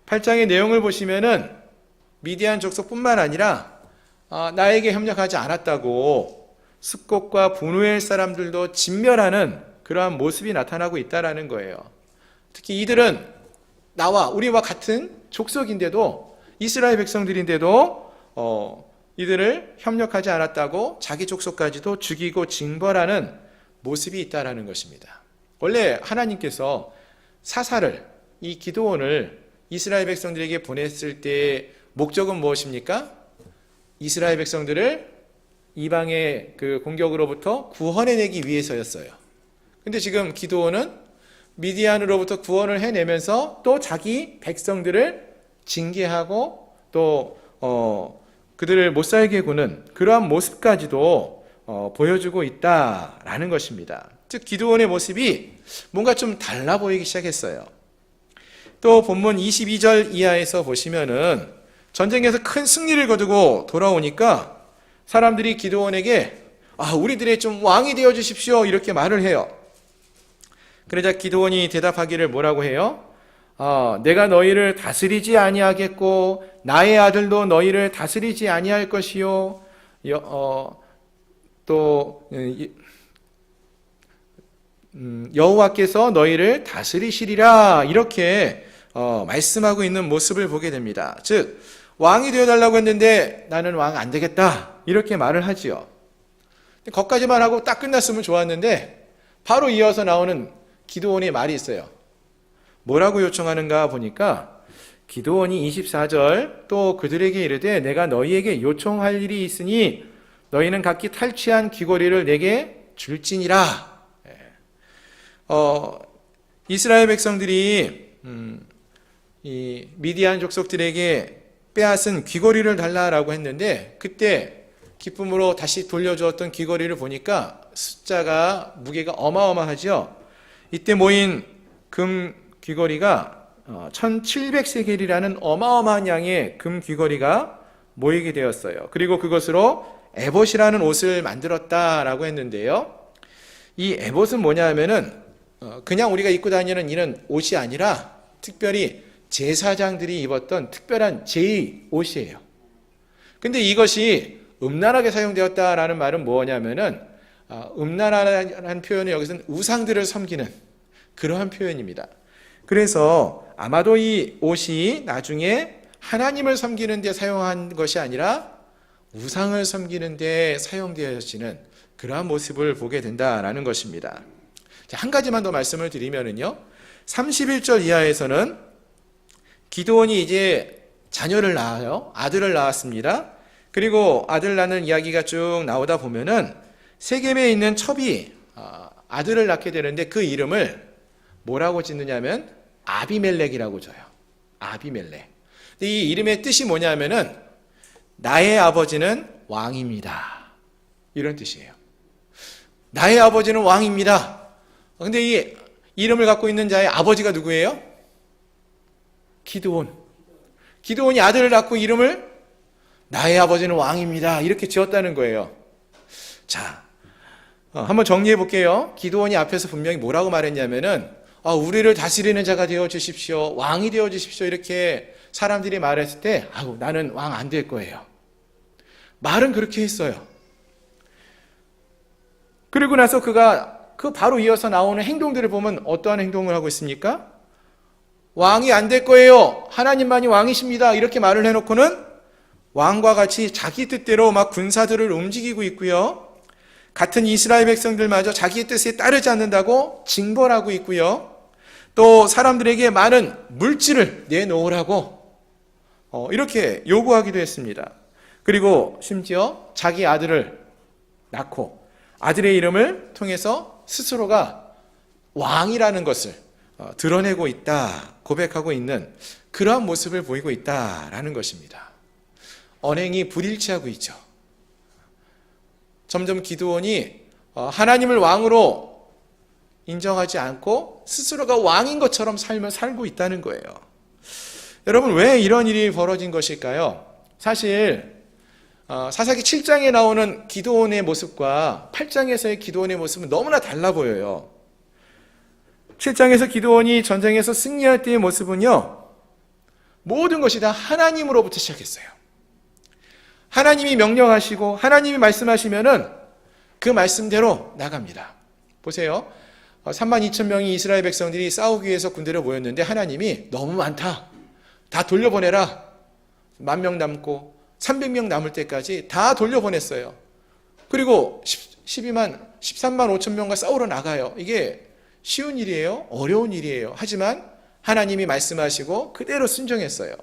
8장의 내용을 보시면은 미디안 족속뿐만 아니라 나에게 협력하지 않았다고 숫곳과 분우엘 사람들도 진멸하는 그러한 모습이 나타나고 있다라는 거예요. 특히 이들은 나와 우리와 같은 족속인데도 이스라엘 백성들인데도 이들을 협력하지 않았다고 자기 족속까지도 죽이고 징벌하는 모습이 있다라는 것입니다. 원래 하나님께서 사사를 이 기드온을 이스라엘 백성들에게 보냈을 때의 목적은 무엇입니까? 이스라엘 백성들을 이방의 그 공격으로부터 구원해내기 위해서였어요. 근데 지금 기드온은 미디안으로부터 구원을 해내면서 또 자기 백성들을 징계하고 또 그들을 못살게 구는 그러한 모습까지도 보여주고 있다라는 것입니다. 즉 기드온의 모습이 뭔가 좀 달라 보이기 시작했어요. 또 본문 22절 이하에서 보시면은 전쟁에서 큰 승리를 거두고 돌아오니까 사람들이 기드온에게 우리들의 좀 왕이 되어 주십시오 이렇게 말을 해요. 그러자 기드온이 대답하기를 뭐라고 해요? 내가 너희를 다스리지 아니하겠고 나의 아들도 너희를 다스리지 아니할 것이요 또 여호와께서 너희를 다스리시리라 이렇게 말씀하고 있는 모습을 보게 됩니다. 즉 왕이 되어달라고 했는데 나는 왕 안 되겠다 이렇게 말을 하지요. 거기까지만 하고 딱 끝났으면 좋았는데 바로 이어서 나오는 기드온의 말이 있어요. 뭐라고 요청하는가 보니까 기드온이 24절 또 그들에게 이르되 내가 너희에게 요청할 일이 있으니 너희는 각기 탈취한 귀고리를 내게 줄지니라. 이스라엘 백성들이 이 미디안 족속들에게 빼앗은 귀고리를 달라라고 했는데 그때 기쁨으로 다시 돌려주었던 귀고리를 보니까 숫자가 무게가 어마어마하죠. 이때 모인 금 귀고리가 1700세겔이라는 어마어마한 양의 금 귀고리가 모이게 되었어요. 그리고 그것으로 에봇이라는 옷을 만들었다라고 했는데요. 이 에봇은 뭐냐 하면은 그냥 우리가 입고 다니는 이런 옷이 아니라 특별히 제사장들이 입었던 특별한 제의 옷이에요. 근데 이것이 음란하게 사용되었다라는 말은 뭐냐면은 음란하라는 표현은 여기서는 우상들을 섬기는 그러한 표현입니다. 그래서 아마도 이 옷이 나중에 하나님을 섬기는 데 사용한 것이 아니라 우상을 섬기는 데 사용되어지는 그러한 모습을 보게 된다라는 것입니다. 자, 한 가지만 더 말씀을 드리면은요. 31절 이하에서는 기드온이 이제 자녀를 낳아요. 아들을 낳았습니다. 그리고 아들 낳는 이야기가 쭉 나오다 보면은 세겜에 있는 첩이 아들을 낳게 되는데 그 이름을 뭐라고 짓느냐면 아비멜렉이라고 줘요. 아비멜렉. 근데 이 이름의 뜻이 뭐냐면은 나의 아버지는 왕입니다. 이런 뜻이에요. 나의 아버지는 왕입니다. 근데 이 이름을 갖고 있는 자의 아버지가 누구예요? 기드온. 기드온이 아들을 낳고 이름을 나의 아버지는 왕입니다. 이렇게 지었다는 거예요. 자, 한번 정리해 볼게요. 기드온이 앞에서 분명히 뭐라고 말했냐면은 우리를 다스리는 자가 되어 주십시오. 왕이 되어 주십시오. 이렇게 사람들이 말했을 때 나는 왕 안 될 거예요. 말은 그렇게 했어요. 그리고 나서 그가 그 바로 이어서 나오는 행동들을 보면 어떠한 행동을 하고 있습니까? 왕이 안 될 거예요. 하나님만이 왕이십니다. 이렇게 말을 해놓고는 왕과 같이 자기 뜻대로 막 군사들을 움직이고 있고요. 같은 이스라엘 백성들마저 자기의 뜻에 따르지 않는다고 징벌하고 있고요. 또 사람들에게 많은 물질을 내놓으라고 이렇게 요구하기도 했습니다. 그리고 심지어 자기 아들을 낳고 아들의 이름을 통해서 스스로가 왕이라는 것을 드러내고 있다, 고백하고 있는 그러한 모습을 보이고 있다라는 것입니다. 언행이 불일치하고 있죠. 점점 기드온이 하나님을 왕으로 인정하지 않고 스스로가 왕인 것처럼 삶을 살고 있다는 거예요. 여러분, 왜 이런 일이 벌어진 것일까요? 사실 사사기 7장에 나오는 기드온의 모습과 8장에서의 기드온의 모습은 너무나 달라 보여요. 7장에서 기드온이 전쟁에서 승리할 때의 모습은요, 모든 것이 다 하나님으로부터 시작했어요. 하나님이 명령하시고 하나님이 말씀하시면은 그 말씀대로 나갑니다. 보세요. 32,000명이 이스라엘 백성들이 싸우기 위해서 군대를 모였는데 하나님이 너무 많다, 다 돌려보내라. 10,000명 남고 300명 남을 때까지 다 돌려보냈어요. 그리고 13만 5천 명과 싸우러 나가요. 이게 쉬운 일이에요? 어려운 일이에요. 하지만 하나님이 말씀하시고 그대로 순종했어요.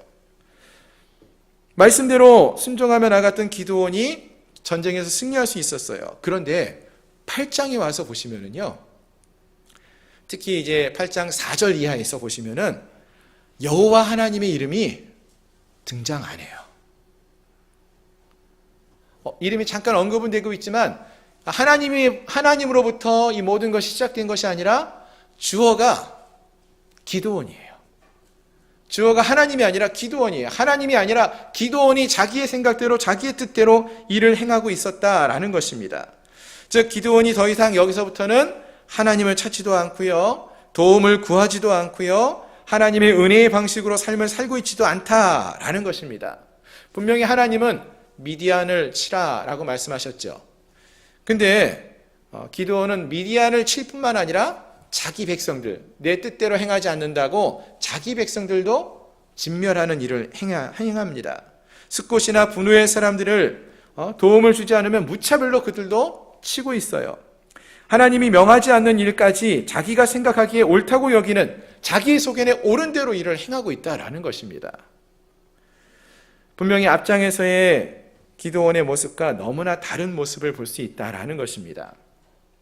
말씀대로 순종하며 나갔던 기드온이 전쟁에서 승리할 수 있었어요. 그런데 8장에 와서 보시면은요, 특히 이제 8장 4절 이하에서 보시면은 여호와 하나님의 이름이 등장 안 해요. 이름이 잠깐 언급은 되고 있지만 하나님으로부터 이 모든 것이 시작된 것이 아니라 주어가 기드온이에요. 주어가 하나님이 아니라 기드온이에요. 하나님이 아니라 기드온이 자기의 생각대로 자기의 뜻대로 일을 행하고 있었다라는 것입니다. 즉 기드온이 더 이상 여기서부터는 하나님을 찾지도 않고요, 도움을 구하지도 않고요, 하나님의 은혜의 방식으로 삶을 살고 있지도 않다라는 것입니다. 분명히 하나님은 미디안을 치라라고 말씀하셨죠. 근데 기드온은 미디안을 칠 뿐만 아니라 자기 백성들, 내 뜻대로 행하지 않는다고 자기 백성들도 진멸하는 일을 행합니다. 숫곳이나 분우의 사람들을 도움을 주지 않으면 무차별로 그들도 치고 있어요. 하나님이 명하지 않는 일까지 자기가 생각하기에 옳다고 여기는 자기 속에는 옳은 대로 일을 행하고 있다라는 것입니다. 분명히 앞장에서의 기드온의 모습과 너무나 다른 모습을 볼 수 있다라는 것입니다.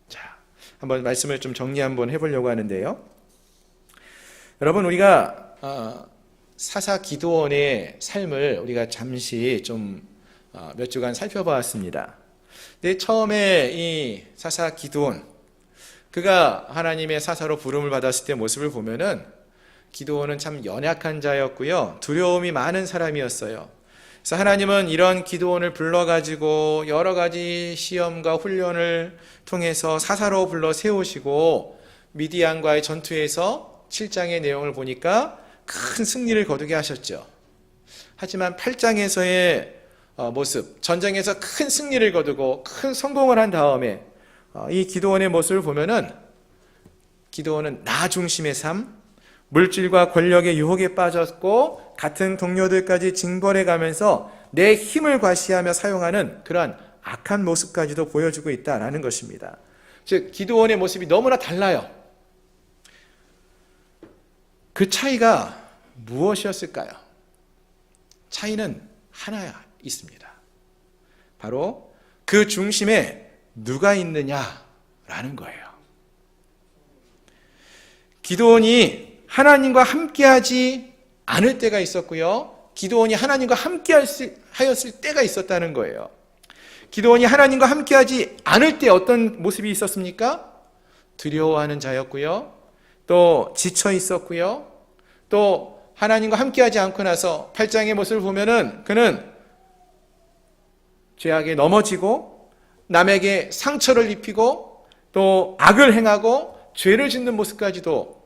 자, 한번 말씀을 좀 정리 한번 해보려고 하는데요. 여러분, 우리가 사사 기드온의 삶을 우리가 잠시 좀 몇 주간 살펴보았습니다. 근데 처음에 이 사사 기드온, 그가 하나님의 사사로 부름을 받았을 때 모습을 보면은 기드온은 참 연약한 자였고요, 두려움이 많은 사람이었어요. 그래서 하나님은 이런 기드온을 불러가지고 여러 가지 시험과 훈련을 통해서 사사로 불러 세우시고 미디안과의 전투에서 7장의 내용을 보니까 큰 승리를 거두게 하셨죠. 하지만 8장에서의 모습, 전쟁에서 큰 승리를 거두고 큰 성공을 한 다음에 이 기드온의 모습을 보면은 기드온은 나 중심의 삶, 물질과 권력의 유혹에 빠졌고 같은 동료들까지 징벌해 가면서 내 힘을 과시하며 사용하는 그러한 악한 모습까지도 보여주고 있다는 것입니다. 즉 기드온의 모습이 너무나 달라요. 그 차이가 무엇이었을까요? 차이는 하나 있습니다. 바로 그 중심에 누가 있느냐라는 거예요. 기드온이 하나님과 함께하지 않을 때가 있었고요, 기드온이 하나님과 함께하였을 때가 있었다는 거예요. 기드온이 하나님과 함께하지 않을 때 어떤 모습이 있었습니까? 두려워하는 자였고요, 또 지쳐 있었고요, 또 하나님과 함께하지 않고 나서 8장의 모습을 보면은 그는 죄악에 넘어지고 남에게 상처를 입히고 또 악을 행하고 죄를 짓는 모습까지도,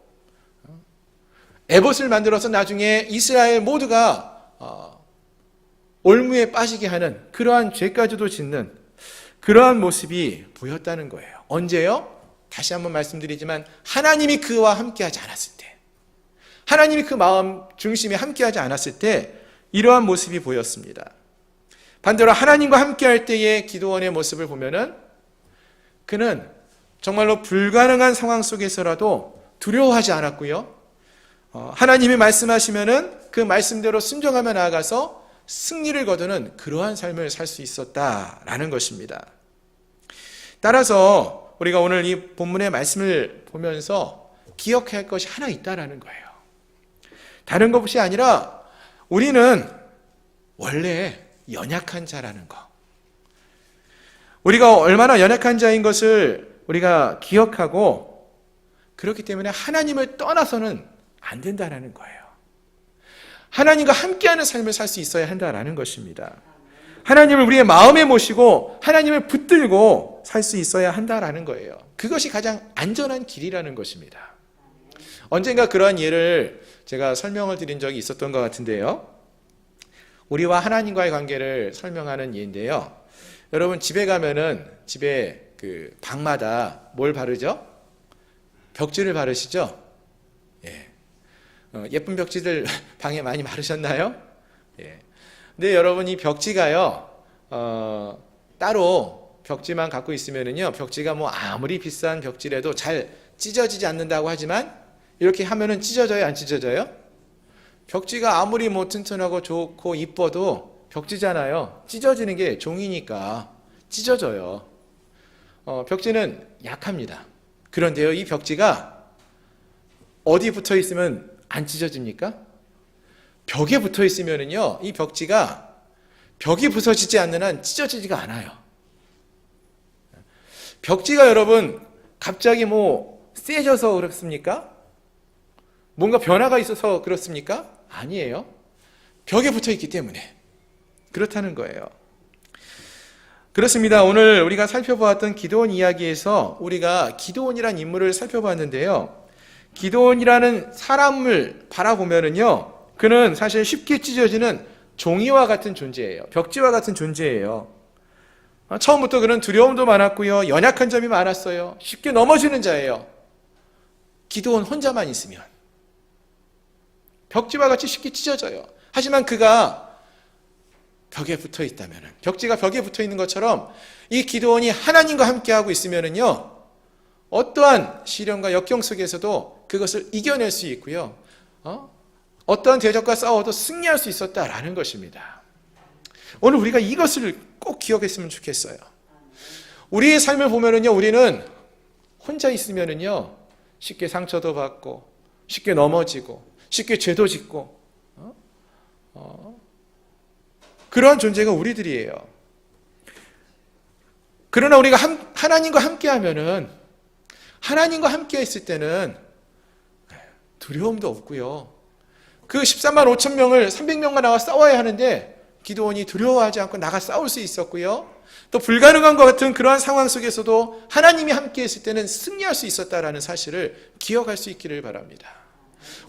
에봇을 만들어서 나중에 이스라엘 모두가 올무에 빠지게 하는 그러한 죄까지도 짓는 그러한 모습이 보였다는 거예요. 언제요? 다시 한번 말씀드리지만 하나님이 그와 함께하지 않았을 때, 하나님이 그 마음 중심에 함께하지 않았을 때 이러한 모습이 보였습니다. 반대로 하나님과 함께할 때의 기드온의 모습을 보면은 그는 정말로 불가능한 상황 속에서라도 두려워하지 않았고요, 하나님이 말씀하시면은 그 말씀대로 순종하며 나아가서 승리를 거두는 그러한 삶을 살 수 있었다라는 것입니다. 따라서 우리가 오늘 이 본문의 말씀을 보면서 기억해야 할 것이 하나 있다라는 거예요. 다른 것이 아니라 우리는 원래 연약한 자라는 거, 우리가 얼마나 연약한 자인 것을 우리가 기억하고, 그렇기 때문에 하나님을 떠나서는 안 된다는 거예요. 하나님과 함께하는 삶을 살 수 있어야 한다는 것입니다. 하나님을 우리의 마음에 모시고 하나님을 붙들고 살 수 있어야 한다는 거예요. 그것이 가장 안전한 길이라는 것입니다. 언젠가 그러한 예를 제가 설명을 드린 적이 있었던 것 같은데요. 우리와 하나님과의 관계를 설명하는 예인데요. 여러분, 집에 가면은 집에 그 방마다 뭘 바르죠? 벽지를 바르시죠? 예. 예쁜 벽지들 방에 많이 바르셨나요? 예. 근데 여러분, 이 벽지가요, 따로 벽지만 갖고 있으면은요, 벽지가 뭐 아무리 비싼 벽지라도 잘 찢어지지 않는다고 하지만, 이렇게 하면은 찢어져요, 안 찢어져요? 벽지가 아무리 뭐 튼튼하고 좋고 이뻐도 벽지잖아요. 찢어지는 게 종이니까 찢어져요. 벽지는 약합니다. 그런데요, 이 벽지가 어디 붙어 있으면 안 찢어집니까? 벽에 붙어 있으면은요, 이 벽지가 벽이 부서지지 않는 한 찢어지지가 않아요. 벽지가 여러분 갑자기 뭐 세져서 그렇습니까? 뭔가 변화가 있어서 그렇습니까? 아니에요. 벽에 붙어 있기 때문에 그렇다는 거예요. 그렇습니다. 오늘 우리가 살펴보았던 기드온 이야기에서 우리가 기드온이라는 인물을 살펴봤는데요. 기드온이라는 사람을 바라보면은요, 그는 사실 쉽게 찢어지는 종이와 같은 존재예요. 벽지와 같은 존재예요. 처음부터 그는 두려움도 많았고요, 연약한 점이 많았어요. 쉽게 넘어지는 자예요. 기드온 혼자만 있으면 벽지와 같이 쉽게 찢어져요. 하지만 그가 벽에 붙어 있다면, 벽지가 벽에 붙어 있는 것처럼 이 기드온이 하나님과 함께하고 있으면은요, 어떠한 시련과 역경 속에서도 그것을 이겨낼 수 있고요, 어떠한 대적과 싸워도 승리할 수 있었다라는 것입니다. 오늘 우리가 이것을 꼭 기억했으면 좋겠어요. 우리의 삶을 보면은요, 우리는 혼자 있으면은요, 쉽게 상처도 받고, 쉽게 넘어지고, 쉽게 죄도 짓고, 그러한 존재가 우리들이에요. 그러나 우리가 하나님과 함께 하면은, 하나님과 함께 했을 때는 두려움도 없고요. 그 13만 5천 명을 300명과 나와 싸워야 하는데 기드온이 두려워하지 않고 나가 싸울 수 있었고요. 또 불가능한 것 같은 그러한 상황 속에서도 하나님이 함께 했을 때는 승리할 수 있었다라는 사실을 기억할 수 있기를 바랍니다.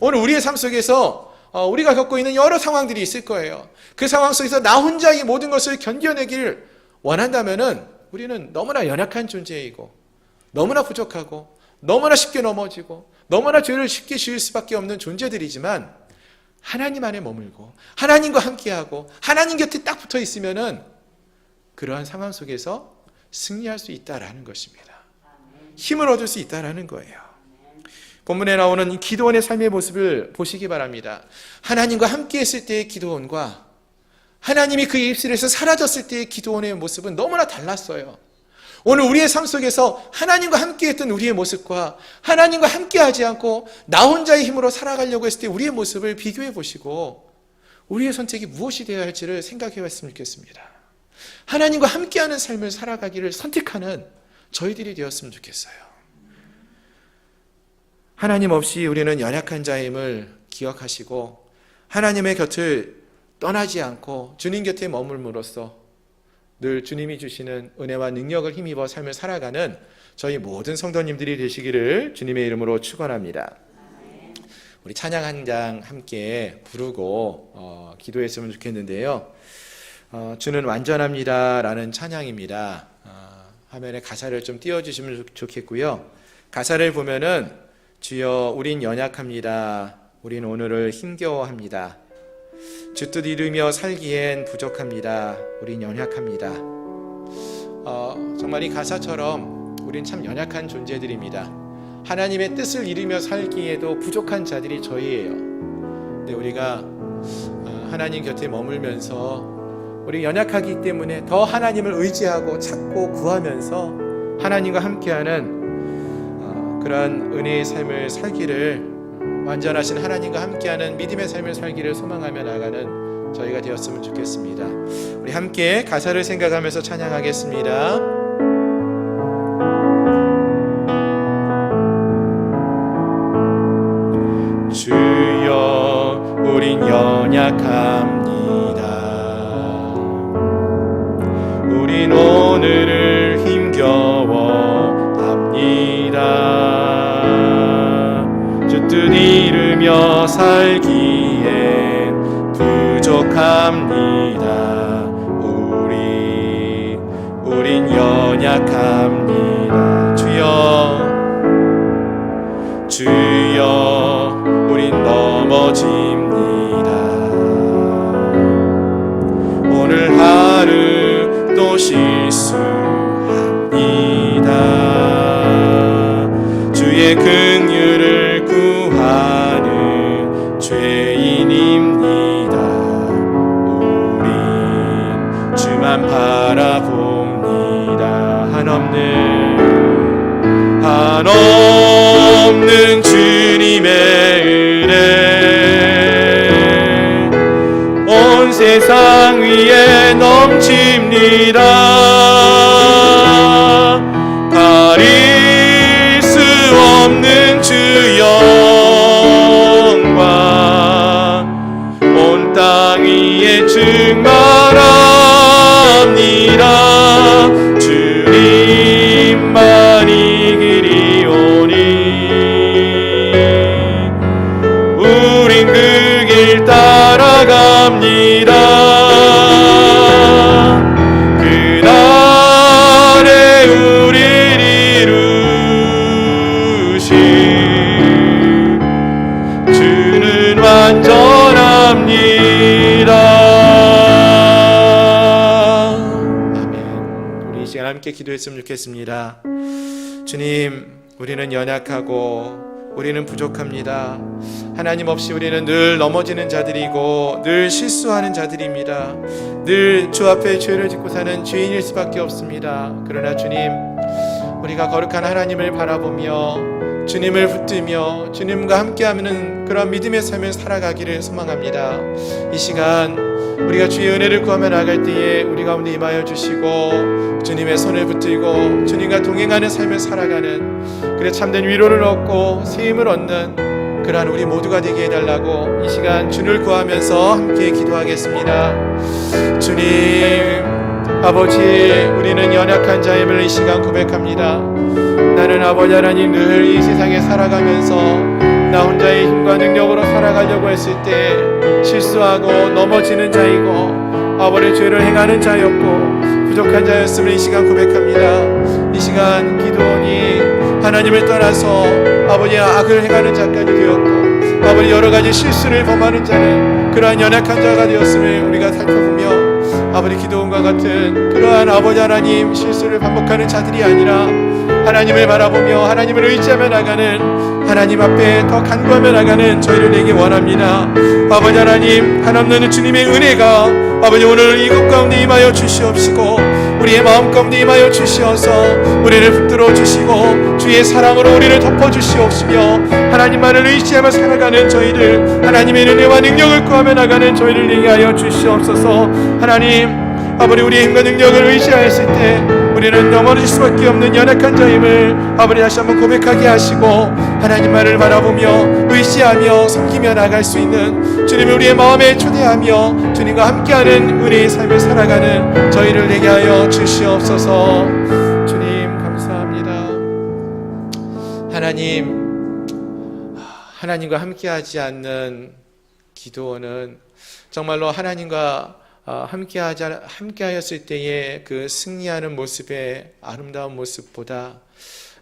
오늘 우리의 삶 속에서 우리가 겪고 있는 여러 상황들이 있을 거예요. 그 상황 속에서 나 혼자 이 모든 것을 견뎌내기를 원한다면은 우리는 너무나 연약한 존재이고, 너무나 부족하고, 너무나 쉽게 넘어지고, 너무나 죄를 쉽게 지을 수밖에 없는 존재들이지만, 하나님 안에 머물고 하나님과 함께하고 하나님 곁에 딱 붙어 있으면은 그러한 상황 속에서 승리할 수 있다라는 것입니다. 힘을 얻을 수 있다라는 거예요. 본문에 나오는 이 기드온의 삶의 모습을 보시기 바랍니다. 하나님과 함께 했을 때의 기드온과 하나님이 그의 입술에서 사라졌을 때의 기드온의 모습은 너무나 달랐어요. 오늘 우리의 삶 속에서 하나님과 함께 했던 우리의 모습과 하나님과 함께 하지 않고 나 혼자의 힘으로 살아가려고 했을 때 우리의 모습을 비교해 보시고 우리의 선택이 무엇이 되어야 할지를 생각해 봤으면 좋겠습니다. 하나님과 함께하는 삶을 살아가기를 선택하는 저희들이 되었으면 좋겠어요. 하나님 없이 우리는 연약한 자임을 기억하시고 하나님의 곁을 떠나지 않고 주님 곁에 머물므로써 늘 주님이 주시는 은혜와 능력을 힘입어 삶을 살아가는 저희 모든 성도님들이 되시기를 주님의 이름으로 축원합니다. 우리 찬양 한 장 함께 부르고 기도했으면 좋겠는데요. 주는 완전합니다 라는 찬양입니다. 화면에 가사를 좀 띄워주시면 좋겠고요. 가사를 보면은 주여 우린 연약합니다. 우린 오늘을 힘겨워합니다. 주 뜻 이루며 살기엔 부족합니다. 우린 연약합니다. 정말 이 가사처럼 우린 참 연약한 존재들입니다. 하나님의 뜻을 이루며 살기에도 부족한 자들이 저희예요. 근데 우리가 하나님 곁에 머물면서 우리 연약하기 때문에 더 하나님을 의지하고 찾고 구하면서 하나님과 함께하는 그러한 은혜의 삶을 살기를, 완전하신 하나님과 함께하는 믿음의 삶을 살기를 소망하며 나가는 저희가 되었으면 좋겠습니다. 우리 함께 가사를 생각하면서 찬양하겠습니다. 연약합니다. 우린 오늘을 힘겨워 합니다. 주 뜻 이루며 살기엔 부족합니다. 우린 연약합니다. 주여 우린 넘어집니다. 오늘 하루 또 실수합니다. 주의 긍휼을 구하는 죄인입니다. 우린 주만 바라봅니다. 한없는 주님의 은혜 온 세상 위에 넘칩니다. 가릴 수 없는 주 영광 온 땅 위에 충만합니다. 주님만이 길이오니 우린 그 길 따라갑니다. 그날에 우릴 이루신 주는 완전합니다. 아멘. 우리 이 시간 함께 기도했으면 좋겠습니다. 주님, 우리는 연약하고 우리는 부족합니다. 하나님 없이 우리는 늘 넘어지는 자들이고 늘 실수하는 자들입니다. 늘 주 앞에 죄를 짓고 사는 죄인일 수밖에 없습니다. 그러나 주님, 우리가 거룩한 하나님을 바라보며 주님을 붙들며 주님과 함께하는 그런 믿음의 삶을 살아가기를 소망합니다. 이 시간 우리가 주의 은혜를 구하며 나갈 때에 우리 가운데 임하여 주시고 주님의 손을 붙들고 주님과 동행하는 삶을 살아가는, 그래 참된 위로를 얻고 세임을 얻는 그러한 우리 모두가 되게 해달라고 이 시간 주를 구하면서 함께 기도하겠습니다. 주님 아버지, 우리는 연약한 자임을 이 시간 고백합니다. 나는 아버지 하나님 늘 이 세상에 살아가면서 나 혼자의 힘과 능력으로 살아가려고 했을 때 실수하고 넘어지는 자이고 아버지 죄를 행하는 자였고 부족한 자였음을 이 시간 고백합니다. 이 시간 기도원이 하나님을 떠나서 아버지 악을 행하는 자까지 되었고 아버지 여러 가지 실수를 범하는 자는 그러한 연약한 자가 되었음을 우리가 살펴보며 아버지 기도원과 같은 그러한 아버지 하나님 실수를 반복하는 자들이 아니라 하나님을 바라보며 하나님을 의지하며 나가는, 하나님 앞에 더 간구하며 나가는 저희를 되기 원합니다. 아버지 하나님, 한없는 주님의 은혜가 아버지 오늘 이곳 가운데 임하여 주시옵시고 우리의 마음 가운데 임하여 주시어서 우리를 붙들어 주시고 주의 사랑으로 우리를 덮어 주시옵시며 하나님만을 의지하며 살아가는 저희들, 하나님의 은혜와 능력을 구하며 나가는 저희를 되게 하여 주시옵소서. 하나님 아버지, 우리의 힘과 능력을 의지하였을 때 우리는 넘어질 수밖에 없는 연약한 자임을 아버지 다시 한번 고백하게 하시고 하나님만을 바라보며 의지하며 섬기며 나갈 수 있는 주님을 우리의 마음에 초대하며 주님과 함께하는 우리의 삶을 살아가는 저희를 되게 하여 주시옵소서. 주님 감사합니다. 하나님과 함께하지 않는 기도원은 정말로 하나님과 함께하였을 때의 그 승리하는 모습의 아름다운 모습보다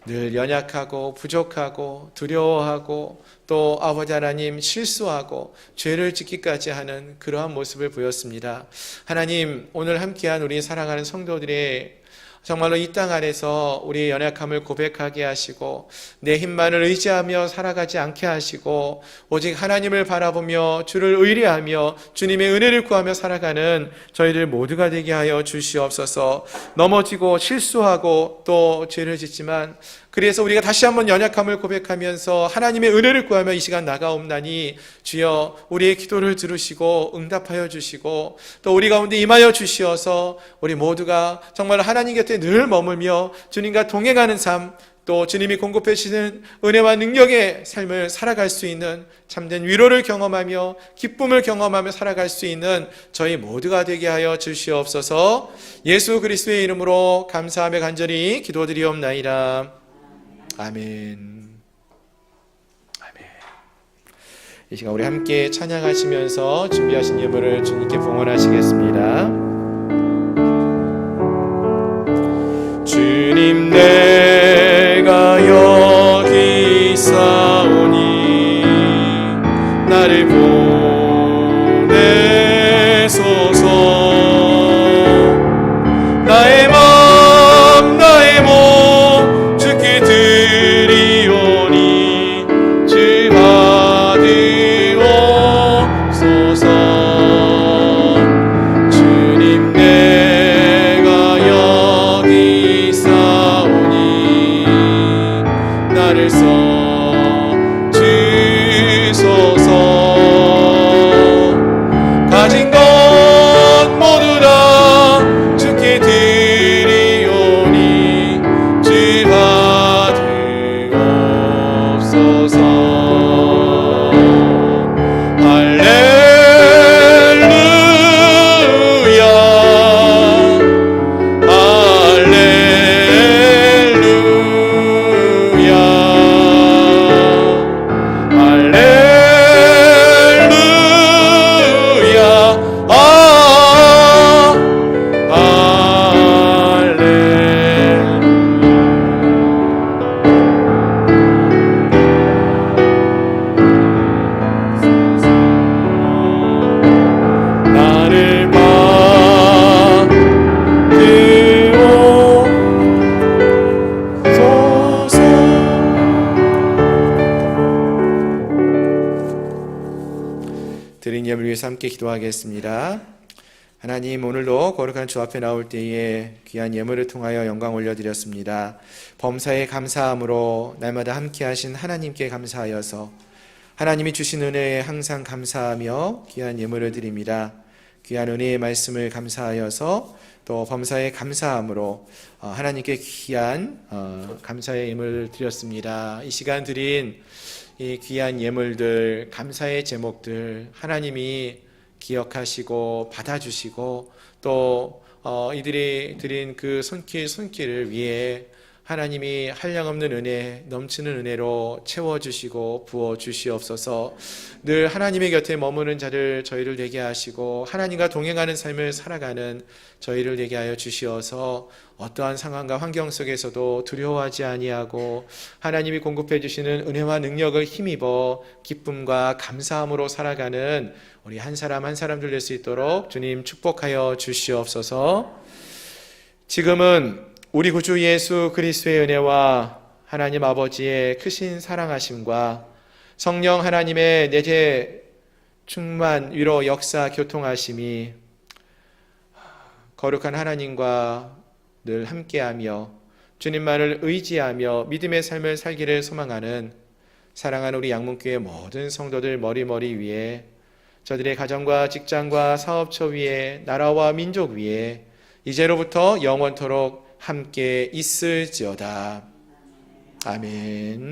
늘 연약하고 부족하고 두려워하고 또 아버지 하나님 실수하고 죄를 짓기까지 하는 그러한 모습을 보였습니다. 하나님, 오늘 함께한 우리 사랑하는 성도들의 정말로 이 땅 안에서 우리의 연약함을 고백하게 하시고 내 힘만을 의지하며 살아가지 않게 하시고 오직 하나님을 바라보며 주를 의뢰하며 주님의 은혜를 구하며 살아가는 저희들 모두가 되게 하여 주시옵소서. 넘어지고 실수하고 또 죄를 짓지만 그래서 우리가 다시 한번 연약함을 고백하면서 하나님의 은혜를 구하며 이 시간 나가옵나니 주여 우리의 기도를 들으시고 응답하여 주시고 또 우리 가운데 임하여 주시어서 우리 모두가 정말 하나님 곁에 늘 머물며 주님과 동행하는 삶, 또 주님이 공급해 주시는 은혜와 능력의 삶을 살아갈 수 있는 참된 위로를 경험하며 기쁨을 경험하며 살아갈 수 있는 저희 모두가 되게 하여 주시옵소서. 예수 그리스도의 이름으로 감사하며 간절히 기도드리옵나이다. 아멘. 아멘. 이 시간 우리 함께 찬양하시면서 준비하신 예물을 주님께 봉헌하시겠습니다. 주님 내가 여기 있사오니 나를 보내소서. 나의 맘 나의 몸 주께 드리오니 주 받으옵소서. 주님 내가 여기 있사오니 나를 써주소서. 가진 것 모두 다 주께 드리오니 주 받으옵소서. 할렐루야 할렐루야 할렐루야 나를 받으옵소서. 드린 예물 위해서 함께 기도하겠습니다. 하나님, 오늘도 거룩한 주 앞에 나올 때에 귀한 예물을 통하여 영광 올려드렸습니다. 범사에 감사함으로 날마다 함께 하신 하나님께 감사하여서 하나님이 주신 은혜에 항상 감사하며 귀한 예물을 드립니다. 귀한 은혜의 말씀을 감사하여서 또 범사에 감사함으로 하나님께 귀한 감사의 예물을 드렸습니다. 이 시간 드린 이 귀한 예물들, 감사의 제목들 하나님이 기억하시고 받아주시고 또 이들이 드린 그 손길을 위해 하나님이 한량없는 은혜, 넘치는 은혜로 채워주시고 부어주시옵소서. 늘 하나님의 곁에 머무는 자를 저희를 되게 하시고 하나님과 동행하는 삶을 살아가는 저희를 되게 하여 주시어서 어떠한 상황과 환경 속에서도 두려워하지 아니하고 하나님이 공급해 주시는 은혜와 능력을 힘입어 기쁨과 감사함으로 살아가는 우리 한 사람 한 사람들 될 수 있도록 주님 축복하여 주시옵소서. 지금은 우리 구주 예수 그리스도의 은혜와 하나님 아버지의 크신 사랑하심과 성령 하나님의 내재 충만 위로 역사 교통하심이 거룩한 하나님과 늘 함께하며 주님만을 의지하며 믿음의 삶을 살기를 소망하는 사랑하는 우리 양문교회 모든 성도들 머리 위에 저들의 가정과 직장과 사업처 위에 나라와 민족 위에 이제로부터 영원토록 함께 있을지어다. 아멘.